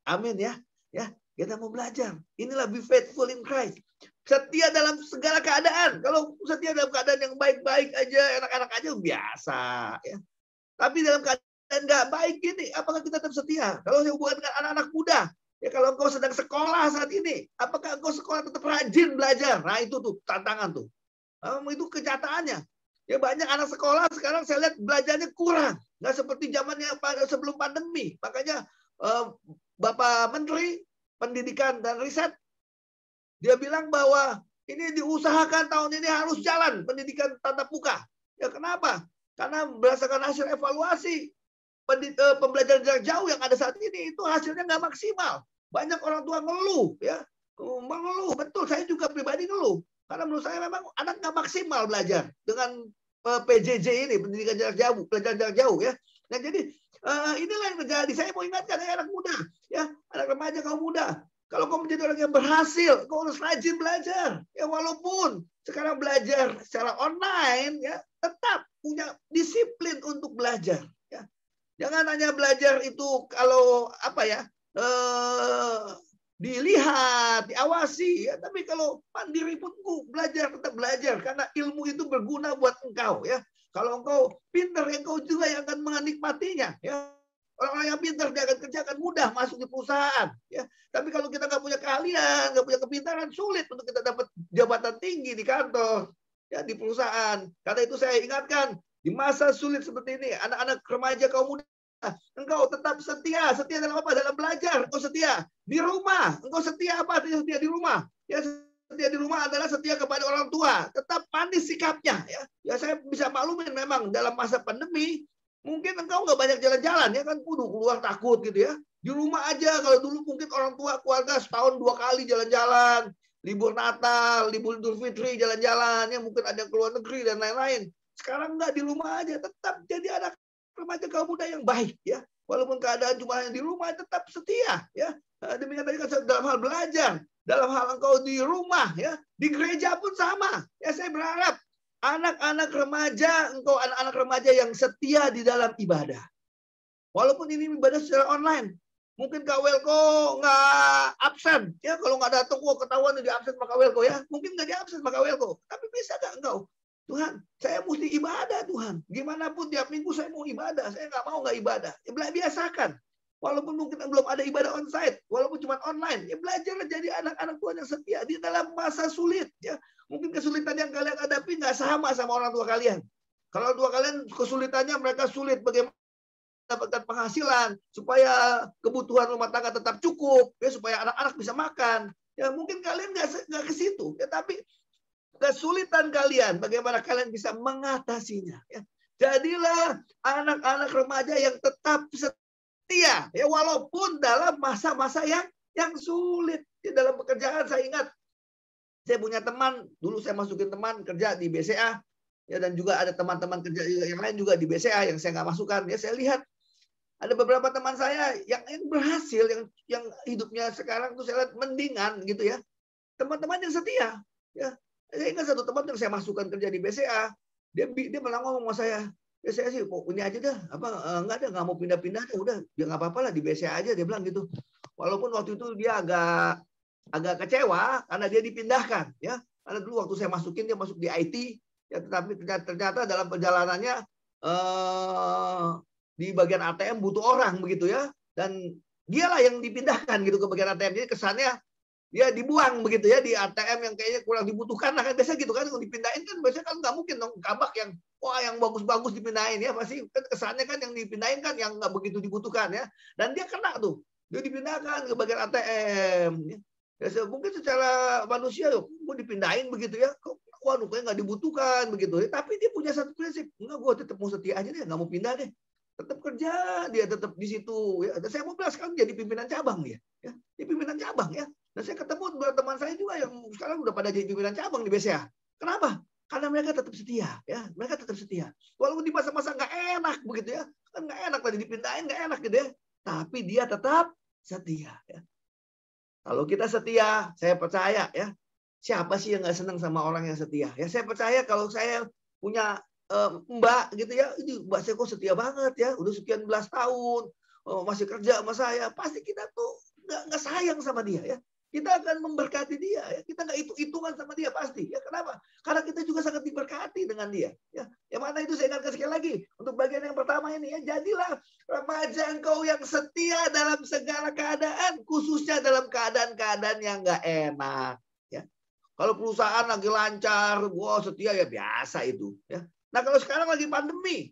Amin ya. Ya, kita mau belajar. Inilah be faithful in Christ. Setia dalam segala keadaan. Kalau setia dalam keadaan yang baik-baik aja, enak-enak aja biasa ya. Tapi dalam keadaan nggak baik gini, apakah kita tetap setia? Kalau saya hubungan dengan anak-anak muda, ya kalau engkau sedang sekolah saat ini, apakah engkau sekolah tetap rajin belajar? Nah itu tuh tantangan tuh. Itu kenyataannya. Ya banyak anak sekolah sekarang saya lihat belajarnya kurang. Nggak seperti zamannya sebelum pandemi. Makanya Bapak Menteri Pendidikan dan Riset, dia bilang bahwa ini diusahakan tahun ini harus jalan pendidikan tatap muka. Ya kenapa? Karena berdasarkan hasil evaluasi pembelajaran jarak jauh yang ada saat ini itu hasilnya nggak maksimal. Banyak orang tua ngeluh, ya, mengeluh. Betul, saya juga pribadi ngeluh. Karena menurut saya memang anak nggak maksimal belajar dengan PJJ ini, pendidikan jarak jauh, pelajaran jarak jauh, ya. Nah jadi inilah yang terjadi. Saya mau ingatkan anak muda, ya, anak remaja kaum muda. Kalau kau menjadi orang yang berhasil, kau harus rajin belajar. Ya walaupun sekarang belajar secara online, ya, tetap punya disiplin untuk belajar. Ya. Jangan hanya belajar itu kalau apa ya? Dilihat, diawasi, ya. Tapi kalau mandiri pun belajar, tetap belajar karena ilmu itu berguna buat engkau ya. Kalau engkau pintar, engkau juga yang akan menikmatinya. Ya. Orang-orang yang pintar dia akan kerja akan mudah masuk di perusahaan. Ya. Tapi kalau kita nggak punya keahlian, nggak punya kepintaran, sulit untuk kita dapat jabatan tinggi di kantor, ya, di perusahaan. Karena itu saya ingatkan, di masa sulit seperti ini, anak-anak remaja kaum muda, engkau tetap setia. Setia dalam apa? Dalam belajar. Engkau setia di rumah. Engkau setia apa? Setia di rumah. Ya, setia di rumah adalah setia kepada orang tua. Tetap manis sikapnya. Ya, saya bisa maklumin memang dalam masa pandemi, mungkin engkau nggak banyak jalan-jalan. Ya kan, kudu keluar takut gitu ya. Di rumah aja. Kalau dulu mungkin orang tua keluarga setahun 2 kali jalan-jalan. Libur Natal, libur Idul Fitri, jalan-jalan. Ya, mungkin ada keluar negeri dan lain-lain. Sekarang nggak, di rumah aja. Tetap jadi anak remaja kaum muda yang baik, ya, walaupun keadaan cuma hanya di rumah, tetap setia, ya. Demikian tadi kan dalam hal belajar, dalam hal engkau di rumah, ya, di gereja pun sama. Ya, saya berharap anak-anak remaja, engkau anak-anak remaja yang setia di dalam ibadah, walaupun ini ibadah secara online. Mungkin Kak Welko nggak absen, ya, kalau nggak datang, ketahuan di absen sama Kak Welko, ya, mungkin nggak di absen sama Kak Welko, tapi bisa nggak engkau? Tuhan, saya mesti ibadah, Tuhan. Gimana pun tiap minggu saya mau ibadah. Saya nggak mau nggak ibadah. Ya, biasakan. Walaupun mungkin belum ada ibadah onsite, walaupun cuma online, ya belajarlah jadi anak-anak Tuhan yang setia di dalam masa sulit. Ya, mungkin kesulitan yang kalian hadapi nggak sama orang tua kalian. Kalau orang tua kalian kesulitannya mereka sulit bagaimana mendapatkan penghasilan supaya kebutuhan rumah tangga tetap cukup, ya, supaya anak-anak bisa makan. Ya, mungkin kalian nggak ke situ. Ya, tapi kesulitan kalian, bagaimana kalian bisa mengatasinya. Ya. Jadilah anak-anak remaja yang tetap setia, ya, walaupun dalam masa-masa yang sulit. Ya, dalam pekerjaan saya ingat, saya punya teman, dulu saya masukin teman kerja di BCA, ya, dan juga ada teman-teman kerja yang lain juga di BCA yang saya nggak masukkan. Ya, saya lihat ada beberapa teman saya yang berhasil, yang hidupnya sekarang tuh saya lihat mendingan gitu ya. Teman-teman yang setia, ya. Saya ingat satu teman yang saya masukkan kerja di BCA, dia malah ngomong sama saya, ya saya sih kok ini aja dah, nggak mau pindah-pindah, udah, dia nggak apa-apa lah di BCA aja, dia bilang gitu. Walaupun waktu itu dia agak kecewa karena dia dipindahkan, ya, karena dulu waktu saya masukin dia masuk di IT, ya, tetapi ternyata dalam perjalanannya di bagian ATM butuh orang begitu ya, dan dialah yang dipindahkan gitu ke bagian ATM, jadi kesannya dia dibuang begitu ya di ATM yang kayaknya kurang dibutuhkan. Nah, kan biasanya gitu kan, kalau dipindahin kan biasanya kan nggak mungkin dong kabak yang yang bagus-bagus dipindahin, ya, pasti kan kesannya kan yang dipindahin kan yang nggak begitu dibutuhkan, ya. Dan dia kena tuh, dia dipindahkan ke bagian ATM. Ya, mungkin secara manusia gue dipindahin begitu ya, waduh kayak nggak dibutuhkan begitu. Ya. Tapi dia punya satu prinsip, enggak, gue tetap mau setia aja deh, nggak mau pindah deh. Tetap kerja, dia tetap di situ. Ya. Dan saya mau bilang sekarang jadi pimpinan cabang dia. Ya. Dia pimpinan cabang, ya. Dan saya ketemu beberapa teman saya juga yang sekarang udah pada jadi pimpinan cabang di BCA. Kenapa? Karena mereka tetap setia, ya. Mereka tetap setia. Walaupun di masa-masa nggak enak begitu ya, kan nggak enak tadi dipindahin, nggak enak gitu ya. Tapi dia tetap setia, ya. Kalau kita setia, saya percaya, ya. Siapa sih yang nggak senang sama orang yang setia? Ya, saya percaya kalau saya punya Mbak gitu ya, ini Mbak saya kok setia banget ya, udah sekian belas tahun masih kerja sama saya, pasti kita tuh nggak sayang sama dia, ya. Kita akan memberkati dia, ya. Kita nggak hitung-hitungan sama dia pasti. Ya, kenapa? Karena kita juga sangat diberkati dengan dia. Ya, yang mana itu saya ingatkan sekali lagi untuk bagian yang pertama ini, ya, jadilah remaja engkau yang setia dalam segala keadaan, khususnya dalam keadaan-keadaan yang nggak enak. Ya, kalau perusahaan lagi lancar, wah setia ya biasa itu. Ya, nah kalau sekarang lagi pandemi,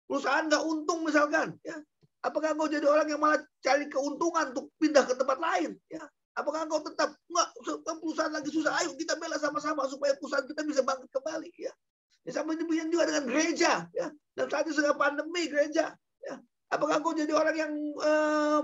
perusahaan nggak untung misalkan, ya, apakah engkau jadi orang yang malah cari keuntungan untuk pindah ke tempat lain? Ya. Apakah engkau tetap enggak, perusahaan lagi susah, ayo kita bela sama-sama supaya perusahaan kita bisa bangkit kembali, ya. Ya, sama demikian juga dengan gereja, ya. Dan saat ini sudah pandemi gereja, ya. Apakah engkau jadi orang yang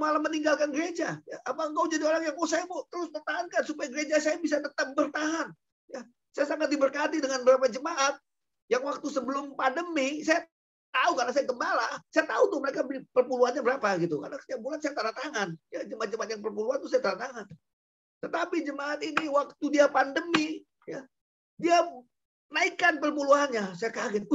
malah meninggalkan gereja? Ya. Apa engkau jadi orang yang saya mau terus pertahankan supaya gereja saya bisa tetap bertahan? Ya. Saya sangat diberkati dengan beberapa jemaat yang waktu sebelum pandemi saya tahu karena saya gembala, saya tahu tuh mereka perpuluhannya berapa gitu. Karena setiap bulan saya tanda tangan. Ya, jemaat-jemaat yang perpuluhan tuh saya tanda tangan. Tetapi jemaat ini waktu dia pandemi, ya, dia naikkan perpuluhannya. Saya kaget.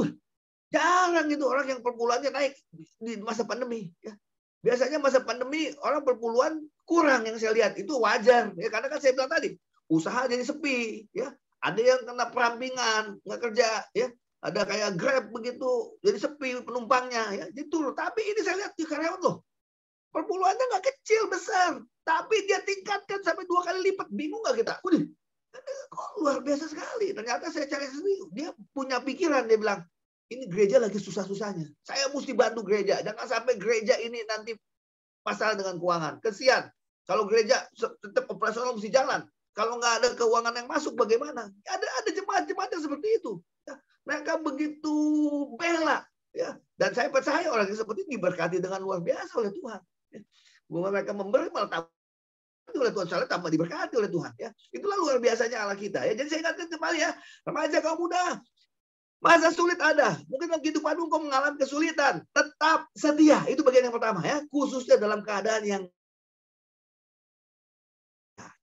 Jarang gitu orang yang perpuluhannya naik di masa pandemi. Ya. Biasanya masa pandemi orang perpuluhan kurang yang saya lihat. Itu wajar. Ya, karena kan saya bilang tadi, usaha jadi sepi. Ya. Ada yang kena perampingan, nggak kerja. Ya. Ada kayak Grab begitu, jadi sepi penumpangnya. Ya, gitu. Tapi ini saya lihat di karyawan loh. Perpuluhannya nggak kecil, besar. Tapi dia tingkatkan sampai 2 kali lipat. Bingung nggak kita? Udah, kok luar biasa sekali. Ternyata saya cari sendiri. Dia punya pikiran, dia bilang, ini gereja lagi susah-susahnya. Saya mesti bantu gereja. Jangan sampai gereja ini nanti masalah dengan keuangan. Kesian. Kalau gereja tetap operasional mesti jalan. Kalau nggak ada keuangan yang masuk, bagaimana? Ada jemaat-jemaat yang seperti itu. Ya, mereka begitu bela. Ya. Dan saya percaya orang yang seperti ini diberkati dengan luar biasa oleh Tuhan. Bahwa mereka memberi malah tambah oleh Tuhan, soalnya tambah diberkati oleh Tuhan. Ya, itulah luar biasanya Allah kita. Ya, jadi saya ingatkan kembali ya, remaja kaum muda, masa sulit ada. Mungkin dalam kehidupanmu kau mengalami kesulitan, tetap setia. Itu bagian yang pertama ya, khususnya dalam keadaan yang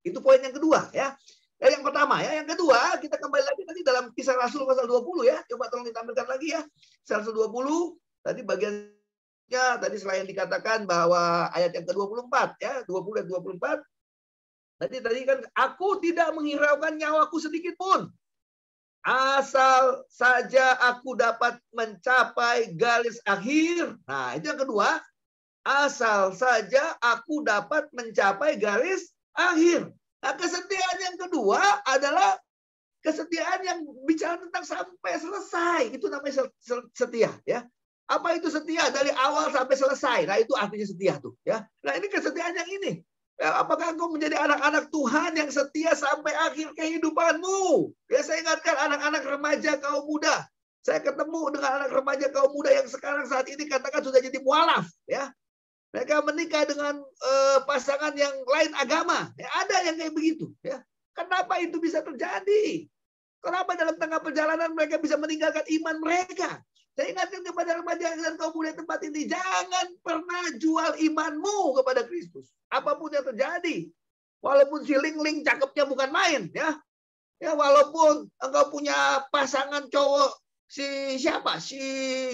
itu poin yang kedua ya. Yang pertama ya, yang kedua kita kembali lagi tadi dalam Kisah Rasul pasal 20 ya. Coba tolong ditampilkan lagi ya. Kisah Rasul 20 tadi bagian tadi selain dikatakan bahwa ayat yang ke-24 ya, 20 dan 24. Tadi kan aku tidak menghiraukan nyawaku sedikit pun. Asal saja aku dapat mencapai garis akhir. Nah, itu yang kedua. Asal saja aku dapat mencapai garis akhir. Nah, kesetiaan yang kedua adalah kesetiaan yang bicara tentang sampai selesai. Itu namanya setia ya. Apa itu setia? Dari awal sampai selesai. Nah, itu artinya setia tuh ya. Nah, ini kesetiaan yang ini. Ya, apakah engkau menjadi anak-anak Tuhan yang setia sampai akhir kehidupanmu? Ya, saya ingatkan anak-anak remaja kaum muda. Saya ketemu dengan anak remaja kaum muda yang sekarang saat ini katakan sudah jadi mualaf ya. Mereka menikah dengan pasangan yang lain agama. Ya, ada yang kayak begitu ya. Kenapa itu bisa terjadi? Kenapa dalam tengah perjalanan mereka bisa meninggalkan iman mereka? Saya ingatkan kepada remaja dan kaum muda tempat ini, jangan pernah jual imanmu kepada Kristus. Apapun yang terjadi, walaupun si Ling-Ling cakepnya bukan main, ya, walaupun engkau punya pasangan cowok si siapa, si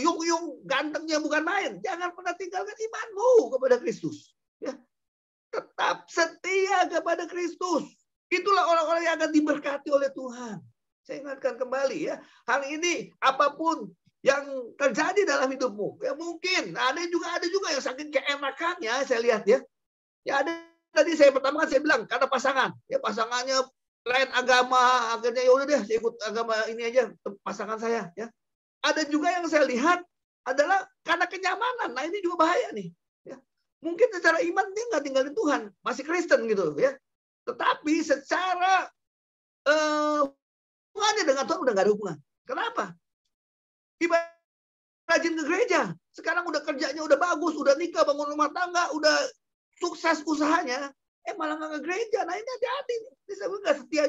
Yung gantengnya bukan main, jangan pernah tinggalkan imanmu kepada Kristus. Ya, tetap setia kepada Kristus. Itulah orang-orang yang akan diberkati oleh Tuhan. Saya ingatkan kembali ya, hari ini apapun yang terjadi dalam hidupmu, ya mungkin ada juga yang saking keenakannya saya lihat ya. Ya ada tadi saya pertama kan saya bilang karena pasangan, ya pasangannya lain agama, akhirnya ya udah deh saya ikut agama ini aja pasangan saya ya. Ada juga yang saya lihat adalah karena kenyamanan. Nah, ini juga bahaya nih ya. Mungkin secara iman dia nggak tinggalin Tuhan, masih Kristen gitu ya. Tetapi secara hubungannya dengan Tuhan udah nggak ada hubungan. Kenapa? Ibarat rajin ke gereja. Sekarang udah kerjanya udah bagus, udah nikah, bangun rumah tangga, udah sukses usahanya, malah nggak ke gereja. Nah, ini hati-hati. Ini saya nggak setia.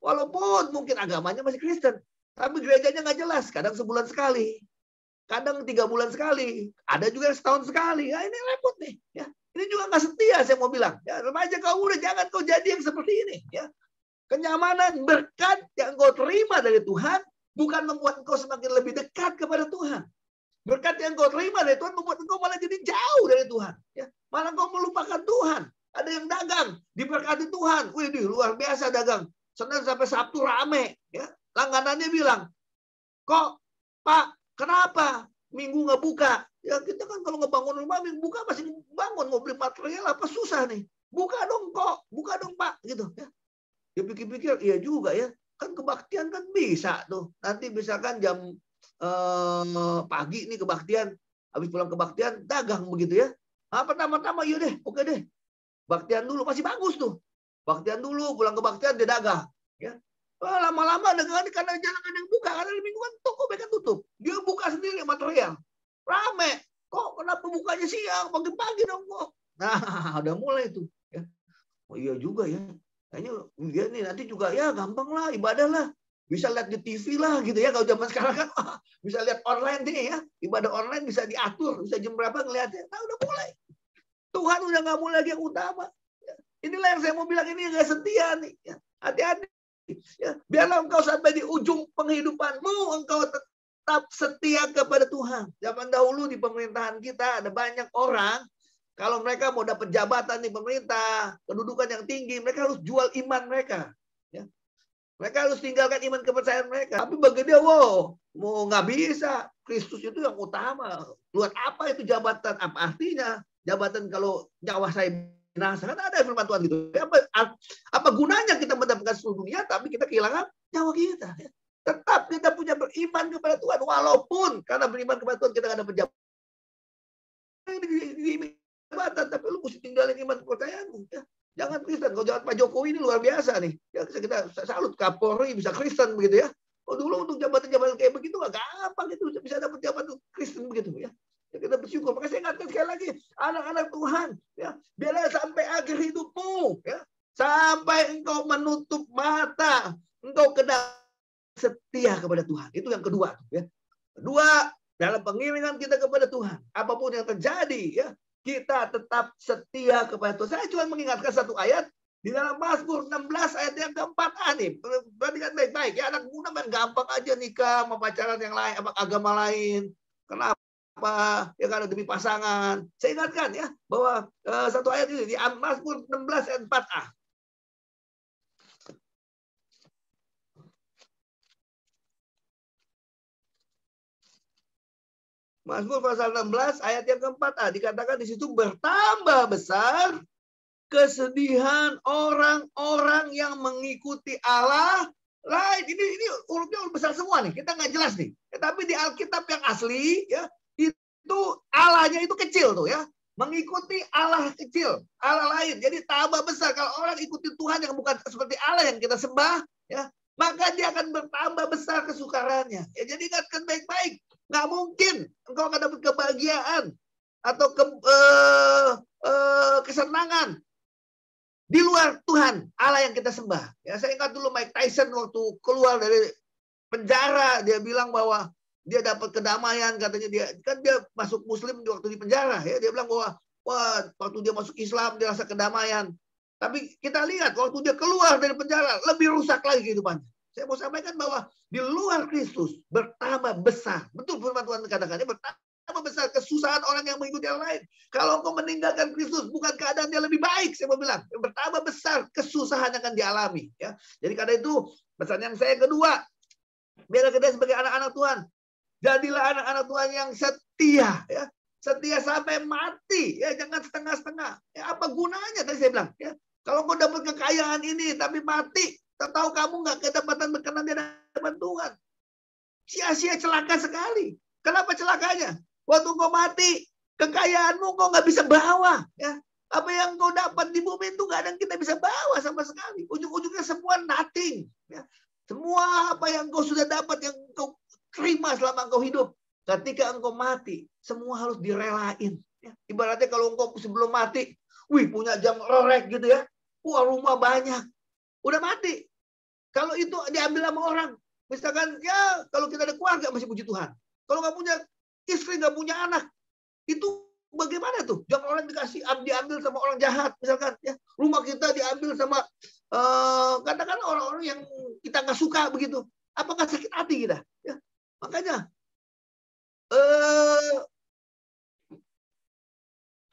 Walaupun mungkin agamanya masih Kristen, tapi gerejanya nggak jelas. Kadang sebulan sekali, kadang 3 bulan sekali, ada juga yang setahun sekali. Ya, ini repot nih. Ya, ini juga nggak setia. Saya mau bilang, ya remaja kau udah jangan kau jadi yang seperti ini. Ya, kenyamanan berkat yang kau terima dari Tuhan bukan membuat engkau semakin lebih dekat kepada Tuhan. Berkat yang kau terima dari Tuhan membuat engkau malah jadi jauh dari Tuhan. Ya, malah engkau melupakan Tuhan. Ada yang dagang, diberkati Tuhan. Wih, luar biasa dagang. Senin sampai Sabtu rame. Ya, langganannya bilang, kok Pak, kenapa Minggu nggak buka? Ya kita kan kalau ngebangun rumah Minggu buka masih bangun, mau beli material apa susah nih. Buka dong kok, buka dong Pak. Gitu. Ya. Dia pikir-pikir, iya juga ya. Kan kebaktian kan bisa tuh. Nanti misalkan jam pagi nih kebaktian. Habis pulang kebaktian, dagang begitu ya. Nah, pertama-tama iya deh, oke deh. Baktian dulu, masih bagus tuh. Baktian dulu, pulang kebaktian dia dagang. Ya. Lama-lama dagangan karena jarang ada yang buka. Karena minggu kan toko mereka tutup. Dia buka sendiri material. Rame. Kok kenapa bukanya siang? Pagi-pagi dong kok. Nah, udah mulai tuh. Ya. Oh iya juga ya. Kayaknya dia nih nanti juga ya gampang lah, ibadah lah. Bisa lihat di TV lah gitu ya. Kalau zaman sekarang kan bisa lihat online nih ya. Ibadah online bisa diatur. Bisa jam berapa ngeliatnya. Nah udah mulai. Tuhan udah nggak mulai lagi yang utama. Inilah yang saya mau bilang, ini nggak setia nih. Hati-hati. Ya, biarlah engkau sampai di ujung penghidupanmu, engkau tetap setia kepada Tuhan. Zaman dahulu di pemerintahan kita ada banyak orang, kalau mereka mau dapat jabatan di pemerintah, kedudukan yang tinggi, mereka harus jual iman mereka. Ya. Mereka harus tinggalkan iman kepercayaan mereka. Tapi bagi dia, wow, mau nggak bisa. Kristus itu yang utama. Buat apa itu jabatan? Apa artinya? Jabatan kalau nyawa saya binasa. Kan ada firman Tuhan gitu. Apa gunanya kita mendapatkan seluruh dunia, tapi kita kehilangan nyawa kita. Tetap kita punya beriman kepada Tuhan. Walaupun karena beriman kepada Tuhan kita nggak dapat jabatan. Tapi lu mesti tinggalin iman kepercayaanmu. Ya. Jangan Kristen. Kalau jangan Pak Jokowi ini luar biasa nih. Ya, kita salut Kapolri bisa Kristen begitu ya. Oh, dulu untuk jabatan-jabatan kayak begitu nggak gampang itu bisa dapat jabatan Kristen begitu ya. Ya kita bersyukur. Maka saya ingatkan sekali lagi anak-anak Tuhan ya, biarlah sampai akhir hidupmu ya, sampai engkau menutup mata, engkau kena setia kepada Tuhan. Itu yang kedua ya. Kedua, dalam pengiringan kita kepada Tuhan, apapun yang terjadi ya, kita tetap setia kepada Tuhan. Saya cuma mengingatkan satu ayat di dalam Mazmur 16 ayat yang keempat nih. Perhatikan baik-baik ya, anak muda main gampang aja nikah sama pacaran yang lain, sama agama lain. Kenapa? Ya karena demi pasangan. Saya ingatkan ya bahwa satu ayat ini di Mazmur 16 ayat 4a. Mazmur pasal 16 ayat yang keempat dikatakan di situ bertambah besar kesedihan orang-orang yang mengikuti Allah lain. Ini hurufnya besar semua nih. Kita nggak jelas nih. Tapi di Alkitab yang asli ya itu Allahnya itu kecil tuh ya. Mengikuti Allah kecil, Allah lain. Jadi tambah besar kalau orang ikuti Tuhan yang bukan seperti Allah yang kita sembah ya, maka dia akan bertambah besar kesukarannya. Ya, jadi ingatkan baik-baik. Nggak mungkin engkau akan dapat kebahagiaan atau kesenangan di luar Tuhan Allah yang kita sembah. Ya, saya ingat dulu Mike Tyson waktu keluar dari penjara, dia bilang bahwa dia dapat kedamaian, katanya dia masuk Muslim waktu di penjara ya, dia bilang bahwa waktu dia masuk Islam dia rasa kedamaian. Tapi kita lihat waktu dia keluar dari penjara lebih rusak lagi kehidupannya. Saya mau sampaikan bahwa di luar Kristus bertambah besar. Betul firman Tuhan katakannya, bertambah besar kesusahan orang yang mengikuti yang lain. Kalau engkau meninggalkan Kristus, bukan keadaan dia lebih baik. Saya mau bilang, bertambah besar kesusahan yang akan dialami. Ya. Jadi karena itu, pesan yang saya kedua, biarlah kita sebagai anak-anak Tuhan, jadilah anak-anak Tuhan yang setia. Ya. Setia sampai mati. Ya, jangan setengah-setengah. Ya, apa gunanya tadi saya bilang? Ya. Kalau engkau dapat kekayaan ini, tapi mati, tahu kamu nggak kedapatan berkenan di hadapan Tuhan. Sia-sia, celaka sekali. Kenapa celakanya? Waktu kau mati, kekayaanmu kau nggak bisa bawa. Ya. Apa yang kau dapat di bumi itu nggak ada yang kita bisa bawa sama sekali. Ujung-ujungnya semua nothing. Ya. Semua apa yang kau sudah dapat, yang kau terima selama engkau hidup, ketika engkau mati, semua harus direlain. Ya. Ibaratnya kalau engkau sebelum mati, punya jam Rolex gitu ya, rumah banyak. Udah mati. Kalau itu diambil sama orang. Misalkan ya kalau kita ada keluarga masih puji Tuhan. Kalau nggak punya istri, nggak punya anak. Itu bagaimana tuh? Jangan orang diambil sama orang jahat. Misalkan ya rumah kita diambil sama katakan orang-orang yang kita nggak suka begitu. Apakah sakit hati kita? Ya. Makanya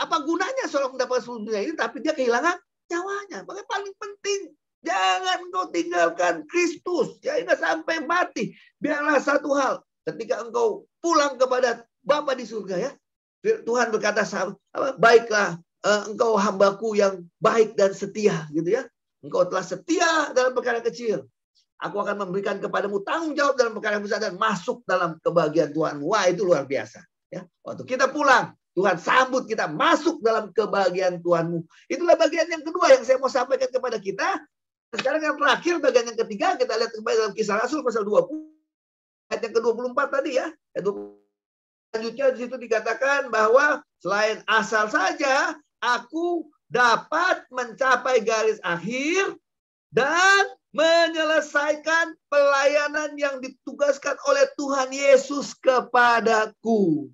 apa gunanya seorang mendapat seluruh dunia ini tapi dia kehilangan nyawanya? Makanya paling penting jangan engkau tinggalkan Kristus. Ya, hingga sampai mati. Biarlah satu hal. Ketika engkau pulang kepada Bapa di surga ya. Tuhan berkata, baiklah engkau hambaku yang baik dan setia. Gitu ya. Engkau telah setia dalam perkara kecil. Aku akan memberikan kepadamu tanggung jawab dalam perkara besar dan masuk dalam kebahagiaan Tuhanmu. Wah, itu luar biasa. Ya. Waktu kita pulang, Tuhan sambut kita masuk dalam kebahagiaan Tuhanmu. Itulah bagian yang kedua yang saya mau sampaikan kepada kita. Sekarang yang terakhir, bagian yang ketiga, kita lihat kembali dalam Kisah Rasul pasal 20. Ayat yang ke-24 tadi ya. Selanjutnya di situ dikatakan bahwa selain asal saja, aku dapat mencapai garis akhir dan menyelesaikan pelayanan yang ditugaskan oleh Tuhan Yesus kepadaku.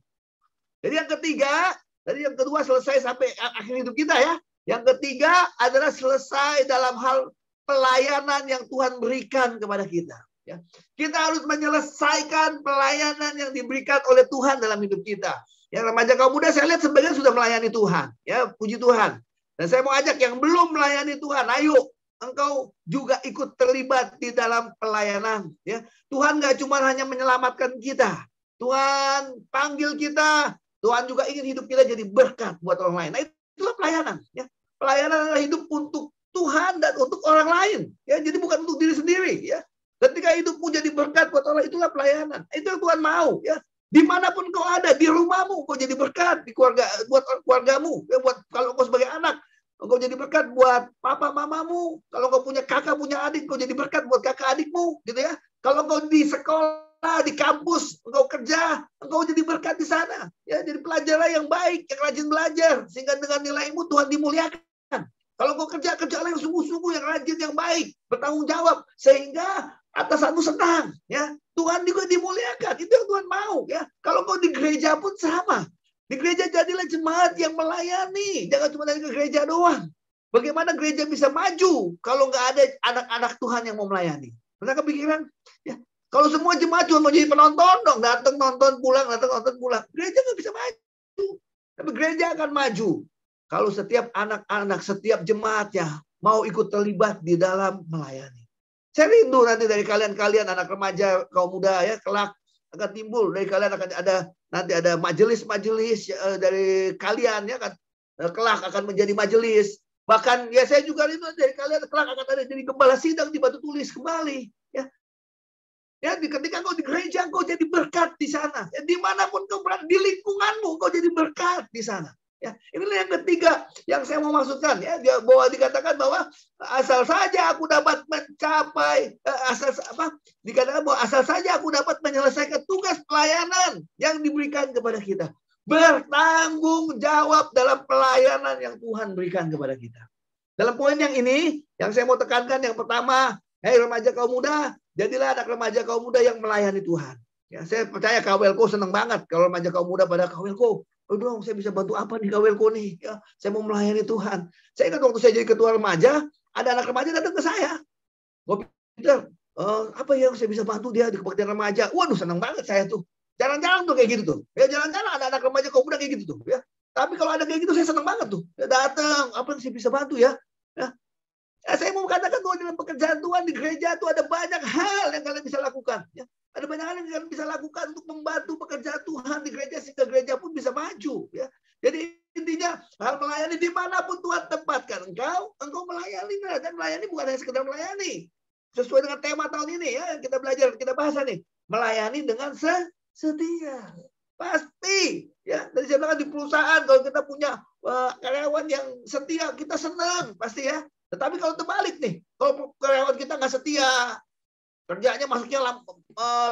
Jadi yang ketiga, tadi yang kedua selesai sampai akhir hidup kita ya. Yang ketiga adalah selesai dalam hal pelayanan yang Tuhan berikan kepada kita. Ya. Kita harus menyelesaikan pelayanan yang diberikan oleh Tuhan dalam hidup kita. Yang remaja kaum muda saya lihat sebagian sudah melayani Tuhan. Ya, puji Tuhan. Dan saya mau ajak yang belum melayani Tuhan, ayo engkau juga ikut terlibat di dalam pelayanan. Ya, Tuhan nggak cuma hanya menyelamatkan kita, Tuhan panggil kita, Tuhan juga ingin hidup kita jadi berkat buat orang lain. Nah, itulah pelayanan. Ya, pelayanan adalah hidup untuk Tuhan dan untuk orang lain. Ya, jadi bukan untuk diri sendiri. Ya, ketika hidupmu jadi berkat buat orang, itulah pelayanan. Itu yang Tuhan mau. Ya, dimanapun kau ada, di rumahmu kau jadi berkat, di keluarga, buat keluargamu. Ya, buat kalau kau sebagai anak, kau jadi berkat buat papa mamamu. Kalau kau punya kakak, punya adik, kau jadi berkat buat kakak adikmu, gitu ya. Kalau kau di sekolah, di kampus, engkau kerja, engkau jadi berkat di sana. Ya, jadi pelajar yang baik, yang rajin belajar, sehingga dengan nilaimu Tuhan dimuliakan. Kalau kau kerjalah yang sungguh-sungguh, yang rajin, yang baik, bertanggung jawab, sehingga atasanmu senang. Ya, Tuhan juga dimuliakan. Itu yang Tuhan mau. Ya, kalau kau di gereja pun sama. Di gereja jadilah jemaat yang melayani. Jangan cuma dari ke gereja doang. Bagaimana gereja bisa maju kalau nggak ada anak-anak Tuhan yang mau melayani? Pernah kepikiran? Ya, kalau semua jemaat cuma mau jadi penonton dong, datang nonton pulang, datang nonton pulang, gereja nggak bisa maju. Tapi gereja akan maju kalau setiap anak-anak, setiap jemaatnya mau ikut terlibat di dalam melayani. Saya rindu nanti dari kalian-kalian anak remaja, kaum muda ya, kelak akan timbul dari kalian, akan ada nanti ada majelis-majelis dari kalian ya kan, kelak akan menjadi majelis. Bahkan ya saya juga rindu dari kalian kelak akan ada jadi gembala sidang di Batu Tulis kembali ya. Ya, ketika kau di gereja kau jadi berkat di sana. Ya, dimanapun kau berada di lingkunganmu kau jadi berkat di sana. Ya, inilah yang ketiga yang saya mau maksudkan ya, bahwa dikatakan bahwa asal saja aku dapat mencapai dikatakan bahwa asal saja aku dapat menyelesaikan tugas pelayanan yang diberikan kepada kita. Bertanggung jawab dalam pelayanan yang Tuhan berikan kepada kita. Dalam poin yang ini yang saya mau tekankan, yang pertama, hei remaja kaum muda, jadilah anak remaja kaum muda yang melayani Tuhan. Ya, saya percaya Kawelko senang banget kalau remaja kaum muda pada Kawelko. Oh dong, saya bisa bantu apa nih Kawelko nih? Ya, saya mau melayani Tuhan. Saya ingat waktu saya jadi ketua remaja, ada anak remaja datang ke saya. Gue pikir, apa yang saya bisa bantu dia di kebaktian remaja? Waduh, senang banget saya tuh. Jarang-jarang tuh kayak gitu tuh. Ya jarang-jarang ada anak remaja kaum muda kayak gitu tuh. Ya. Tapi kalau ada kayak gitu saya senang banget tuh. Ya, datang, apa yang saya bisa bantu ya? Ya. Ya, saya mau katakan bahwa dalam pekerjaan Tuhan di gereja itu ada banyak hal yang kalian bisa lakukan. Ya. Ada banyak hal yang kalian bisa lakukan untuk membantu pekerjaan Tuhan di gereja sehingga gereja pun bisa maju. Ya. Jadi intinya hal melayani dimanapun Tuhan tempatkan engkau melayani. Dan melayani bukan hanya sekedar melayani. Sesuai dengan tema tahun ini ya yang kita belajar, kita bahas nih. Melayani dengan setia. Pasti. Ya. Dari saya bilang di perusahaan kalau kita punya karyawan yang setia, kita senang. Pasti ya. Tetapi kalau terbalik nih, kalau karyawan kita nggak setia, kerjanya masuknya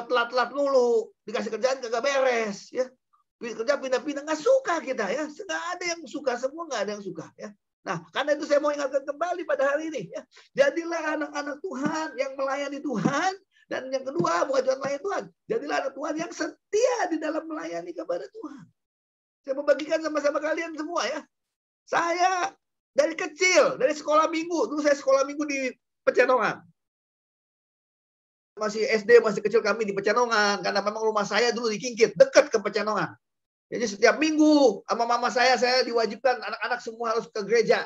telat-telat dulu, dikasih kerjaan kagak beres, ya kerja pindah-pindah, nggak suka kita ya, nggak ada yang suka, semua nggak ada yang suka ya. Nah, karena itu saya mau ingatkan kembali pada hari ini, ya jadilah anak-anak Tuhan yang melayani Tuhan, dan yang kedua bukan cuma melayani Tuhan, jadilah anak Tuhan yang setia di dalam melayani kepada Tuhan. Saya membagikan sama-sama kalian semua ya. Saya dari kecil, dari sekolah minggu, dulu saya sekolah minggu di Pecenongan. Masih SD, masih kecil kami di Pecenongan, karena memang rumah saya dulu di Kingkit, dekat ke Pecenongan. Jadi setiap minggu sama mama saya diwajibkan anak-anak semua harus ke gereja.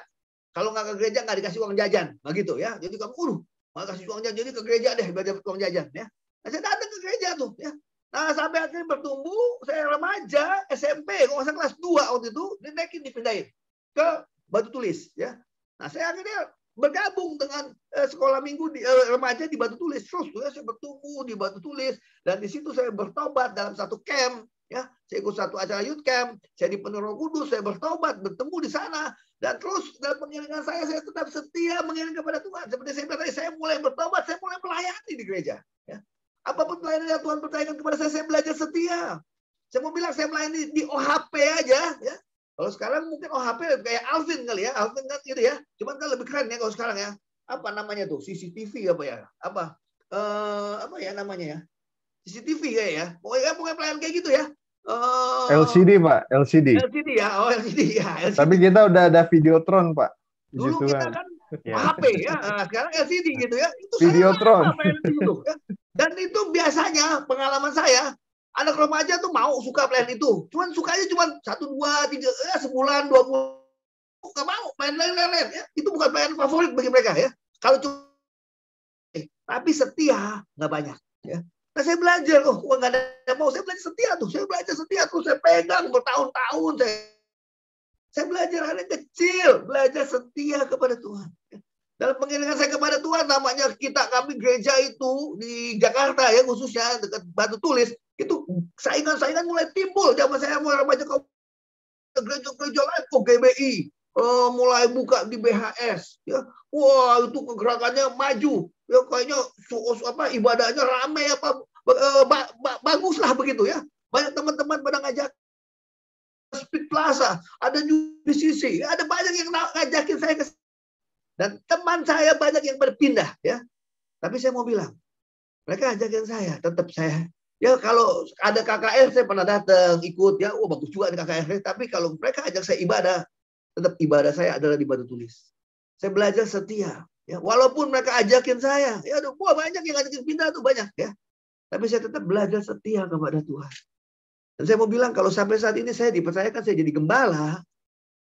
Kalau nggak ke gereja nggak dikasih uang jajan, nah gitu ya. Jadi kamu, nggak kasih uang jajan, jadi ke gereja deh, belajar uang jajan ya. Nah, saya datang ke gereja tuh ya. Nah sampai akhirnya bertumbuh, saya remaja SMP, kalau saya kelas 2 waktu itu, dipindahin ke Batu Tulis ya. Nah saya akhirnya bergabung dengan sekolah minggu di remaja di Batu Tulis. Terus ya, saya bertumbuh di Batu Tulis dan di situ saya bertobat dalam satu camp ya. Saya ikut satu acara youth camp, saya dipenuhi Roh Kudus, saya bertobat, bertemu di sana dan terus dalam pengiringan saya tetap setia mengiring kepada Tuhan. Seperti saya bilang tadi, saya mulai bertobat, saya mulai melayani di gereja ya. Apapun pelayanan yang Tuhan percayakan kepada saya belajar setia. Saya mau bilang saya melayani di OHP aja ya. Kalau sekarang mungkin OHP kayak Alvin kali ya, Alvin kan gitu ya. Cuman kan lebih keren ya kalau sekarang ya. Apa namanya tuh? CCTV apa ya? Apa ya namanya ya? CCTV kayak ya. Pokoknya pelayan kayak gitu ya. LCD Pak, LCD. LCD ya, LCD ya. LCD. Tapi kita udah ada Videotron Pak. Dulu kita kan HP ya, sekarang LCD gitu ya. Itu Videotron. Gitu, ya. Dan itu biasanya pengalaman saya. Anak remaja tuh mau suka pelayan itu. Cuman sukanya cuma 1, 2, 3, sebulan, 2 bulan. Nggak mau main lain-lain. Ya. Itu bukan pelayan favorit bagi mereka ya. Kalau cuma tapi setia nggak banyak. Ya. Nah, saya belajar, nggak ada mau, saya belajar setia tuh, saya pegang bertahun-tahun, saya belajar hal yang kecil, belajar setia kepada Tuhan. Dalam pengiringan saya kepada Tuhan, namanya kami gereja itu di Jakarta ya, khususnya dekat Batu Tulis, itu saingan-saingan mulai timbul. Zaman saya mulai remaja ke gereja-gereja lain, GBI, mulai buka di BHS, ya, wah itu kegerakannya maju, ya kayaknya ibadahnya ramai bagus lah begitu ya. Banyak teman-teman pada ngajak Speed Plaza, ada juga di sisi, ada banyak yang ngajakin saya ke, dan teman saya banyak yang berpindah ya. Tapi saya mau bilang, mereka ajakin saya, tetap saya. Ya kalau ada KKR saya pernah datang ikut ya, bagus juga di KKR. Tapi kalau mereka ajak saya ibadah, tetap ibadah saya adalah di Batu Tulis. Saya belajar setia. Ya, walaupun mereka ajakin saya, ya banyak yang ajakin pindah tuh banyak ya. Tapi saya tetap belajar setia kepada Tuhan. Dan saya mau bilang kalau sampai saat ini saya dipercayakan saya jadi gembala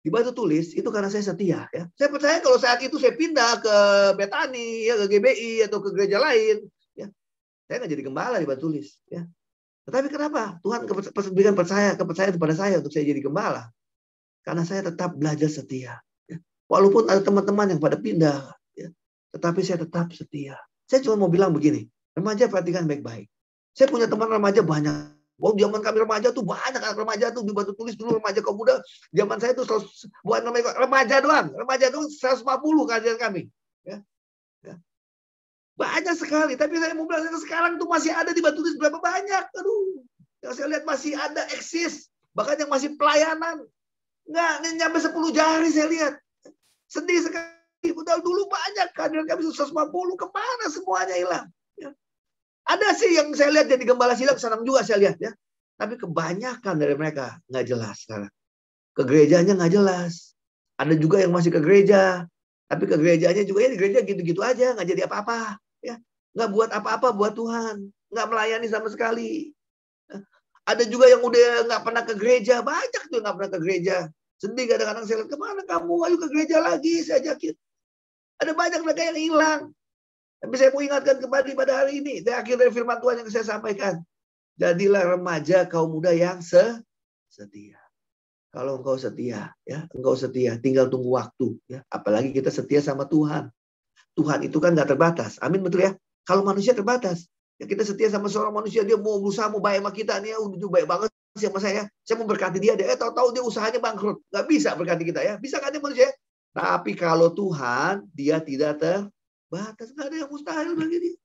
di Batu Tulis itu karena saya setia. Ya. Saya percaya kalau saat itu saya pindah ke Betani, ya, ke GBI atau ke gereja lain, ya, saya nggak jadi gembala di Batu Tulis. Ya. Tetapi kenapa Tuhan berikan kepercayaan kepada saya untuk saya jadi gembala? Karena saya tetap belajar setia. Ya. Walaupun ada teman-teman yang pada pindah, ya, tetapi saya tetap setia. Saya cuma mau bilang begini, remaja perhatikan baik-baik. Saya punya teman remaja banyak. Zaman kami remaja tuh banyak anak remaja tuh di Batu Tulis dulu, remaja kaum muda. Zaman saya tuh bukan namanya remaja doang 150 kajian kami. Ya. Ya. Banyak sekali. Tapi saya mau bilang sekarang tuh masih ada di Batu Tulis berapa banyak. Aduh, yang saya lihat masih ada eksis, bahkan yang masih pelayanan. Nggak nyampe 10 jari saya lihat. Sedih sekali. Udah dulu banyak kajian kami 150, kemana semuanya hilang. Ya. Ada sih yang saya lihat jadi gembala silang, senang juga saya lihat ya. Tapi kebanyakan dari mereka nggak jelas sekarang. Ke gerejanya nggak jelas. Ada juga yang masih ke gereja, tapi ke gerejanya juga ya di gereja gitu-gitu aja, nggak jadi apa-apa. Ya, nggak buat apa-apa buat Tuhan, nggak melayani sama sekali. Ada juga yang udah nggak pernah ke gereja, banyak tuh nggak pernah ke gereja. Sedih kadang-kadang saya lihat, kemana kamu? Ayo ke gereja lagi, saya ajakin. Ada banyak mereka yang hilang. Tapi saya mau ingatkan kembali pada hari ini, di akhir dari firman Tuhan yang saya sampaikan. Jadilah remaja kaum muda yang setia. Kalau engkau setia, ya, engkau setia, tinggal tunggu waktu. Ya. Apalagi kita setia sama Tuhan. Tuhan itu kan nggak terbatas. Amin, betul ya? Kalau manusia terbatas. Ya, kita setia sama seorang manusia, dia mau berusaha, mau baik sama kita. Nih, udah baik banget sama saya mau berkati dia. Tahu-tahu dia usahanya bangkrut. Nggak bisa berkati kita ya. Bisa kan dia manusia? Tapi kalau Tuhan, dia tidak terbatas. Nggak ada yang mustahil bagi dia.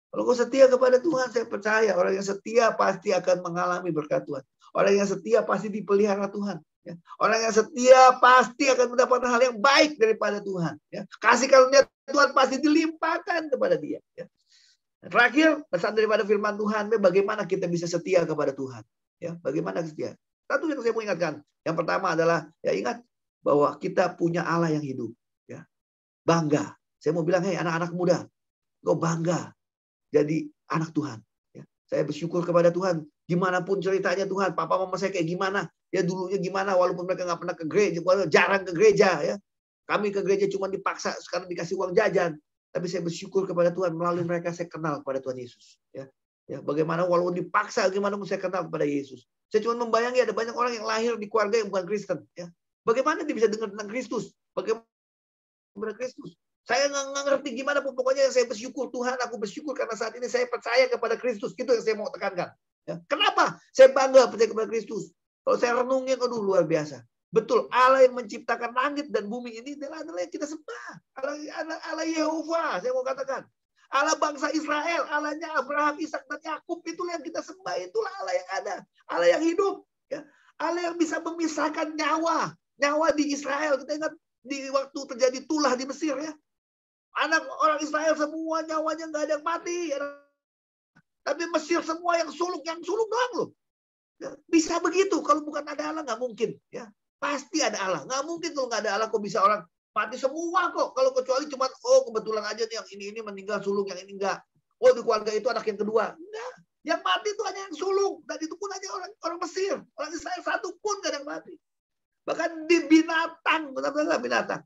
Kalau kau setia kepada Tuhan, saya percaya orang yang setia pasti akan mengalami berkat Tuhan. Orang yang setia pasti dipelihara Tuhan. Ya. Orang yang setia pasti akan mendapatkan hal yang baik daripada Tuhan. Ya. Kasih karunia Tuhan pasti dilimpahkan kepada dia. Ya. Terakhir, pesan daripada firman Tuhan, bagaimana kita bisa setia kepada Tuhan. Ya, bagaimana setia? Satu yang saya mau ingatkan. Yang pertama adalah, ya ingat bahwa kita punya Allah yang hidup. Ya. Bangga. Saya mau bilang, hei anak-anak muda, kau bangga jadi anak Tuhan. Ya. Saya bersyukur kepada Tuhan. Gimana pun ceritanya Tuhan, papa mama saya kayak gimana, ya dulunya gimana, walaupun mereka nggak pernah ke gereja, jarang ke gereja, ya. Kami ke gereja cuma dipaksa, sekarang dikasih uang jajan. Tapi saya bersyukur kepada Tuhan, melalui mereka saya kenal kepada Tuhan Yesus. Ya. Ya, bagaimana walaupun dipaksa, gimana pun saya kenal kepada Yesus. Saya cuma membayangi ada banyak orang yang lahir di keluarga yang bukan Kristen. Ya. Bagaimana dia bisa dengar tentang Kristus? Bagaimana Kristus? Saya nggak ngerti gimana pun, pokoknya saya bersyukur Tuhan, aku bersyukur karena saat ini saya percaya kepada Kristus. Itu yang saya mau tekankan. Ya. Kenapa? Saya bangga percaya kepada Kristus. Kalau saya renungin, aduh luar biasa. Betul, Allah yang menciptakan langit dan bumi ini adalah yang kita sembah. Allah Yehova, saya mau katakan. Allah bangsa Israel, Allahnya Abraham, Ishak dan Yakub, itulah yang kita sembah. Itulah Allah yang ada. Allah yang hidup. Ya. Allah yang bisa memisahkan nyawa. Nyawa di Israel. Kita ingat di waktu terjadi tulah di Mesir ya. Anak orang Israel semua nyawanya nggak ada yang mati. Tapi Mesir semua yang suluk doang loh. Ya, bisa begitu. Kalau bukan ada Allah nggak mungkin. Ya, pasti ada Allah. Nggak mungkin kalau nggak ada Allah kok bisa orang mati semua kok. Kalau kecuali cuma kebetulan aja nih yang ini meninggal sulung, yang ini enggak. Di keluarga itu anak yang kedua. Enggak. Yang mati itu hanya yang sulung. Dan itu pun hanya orang Mesir. Orang Israel satu pun nggak ada yang mati. Bahkan di binatang, benar-benar binatang.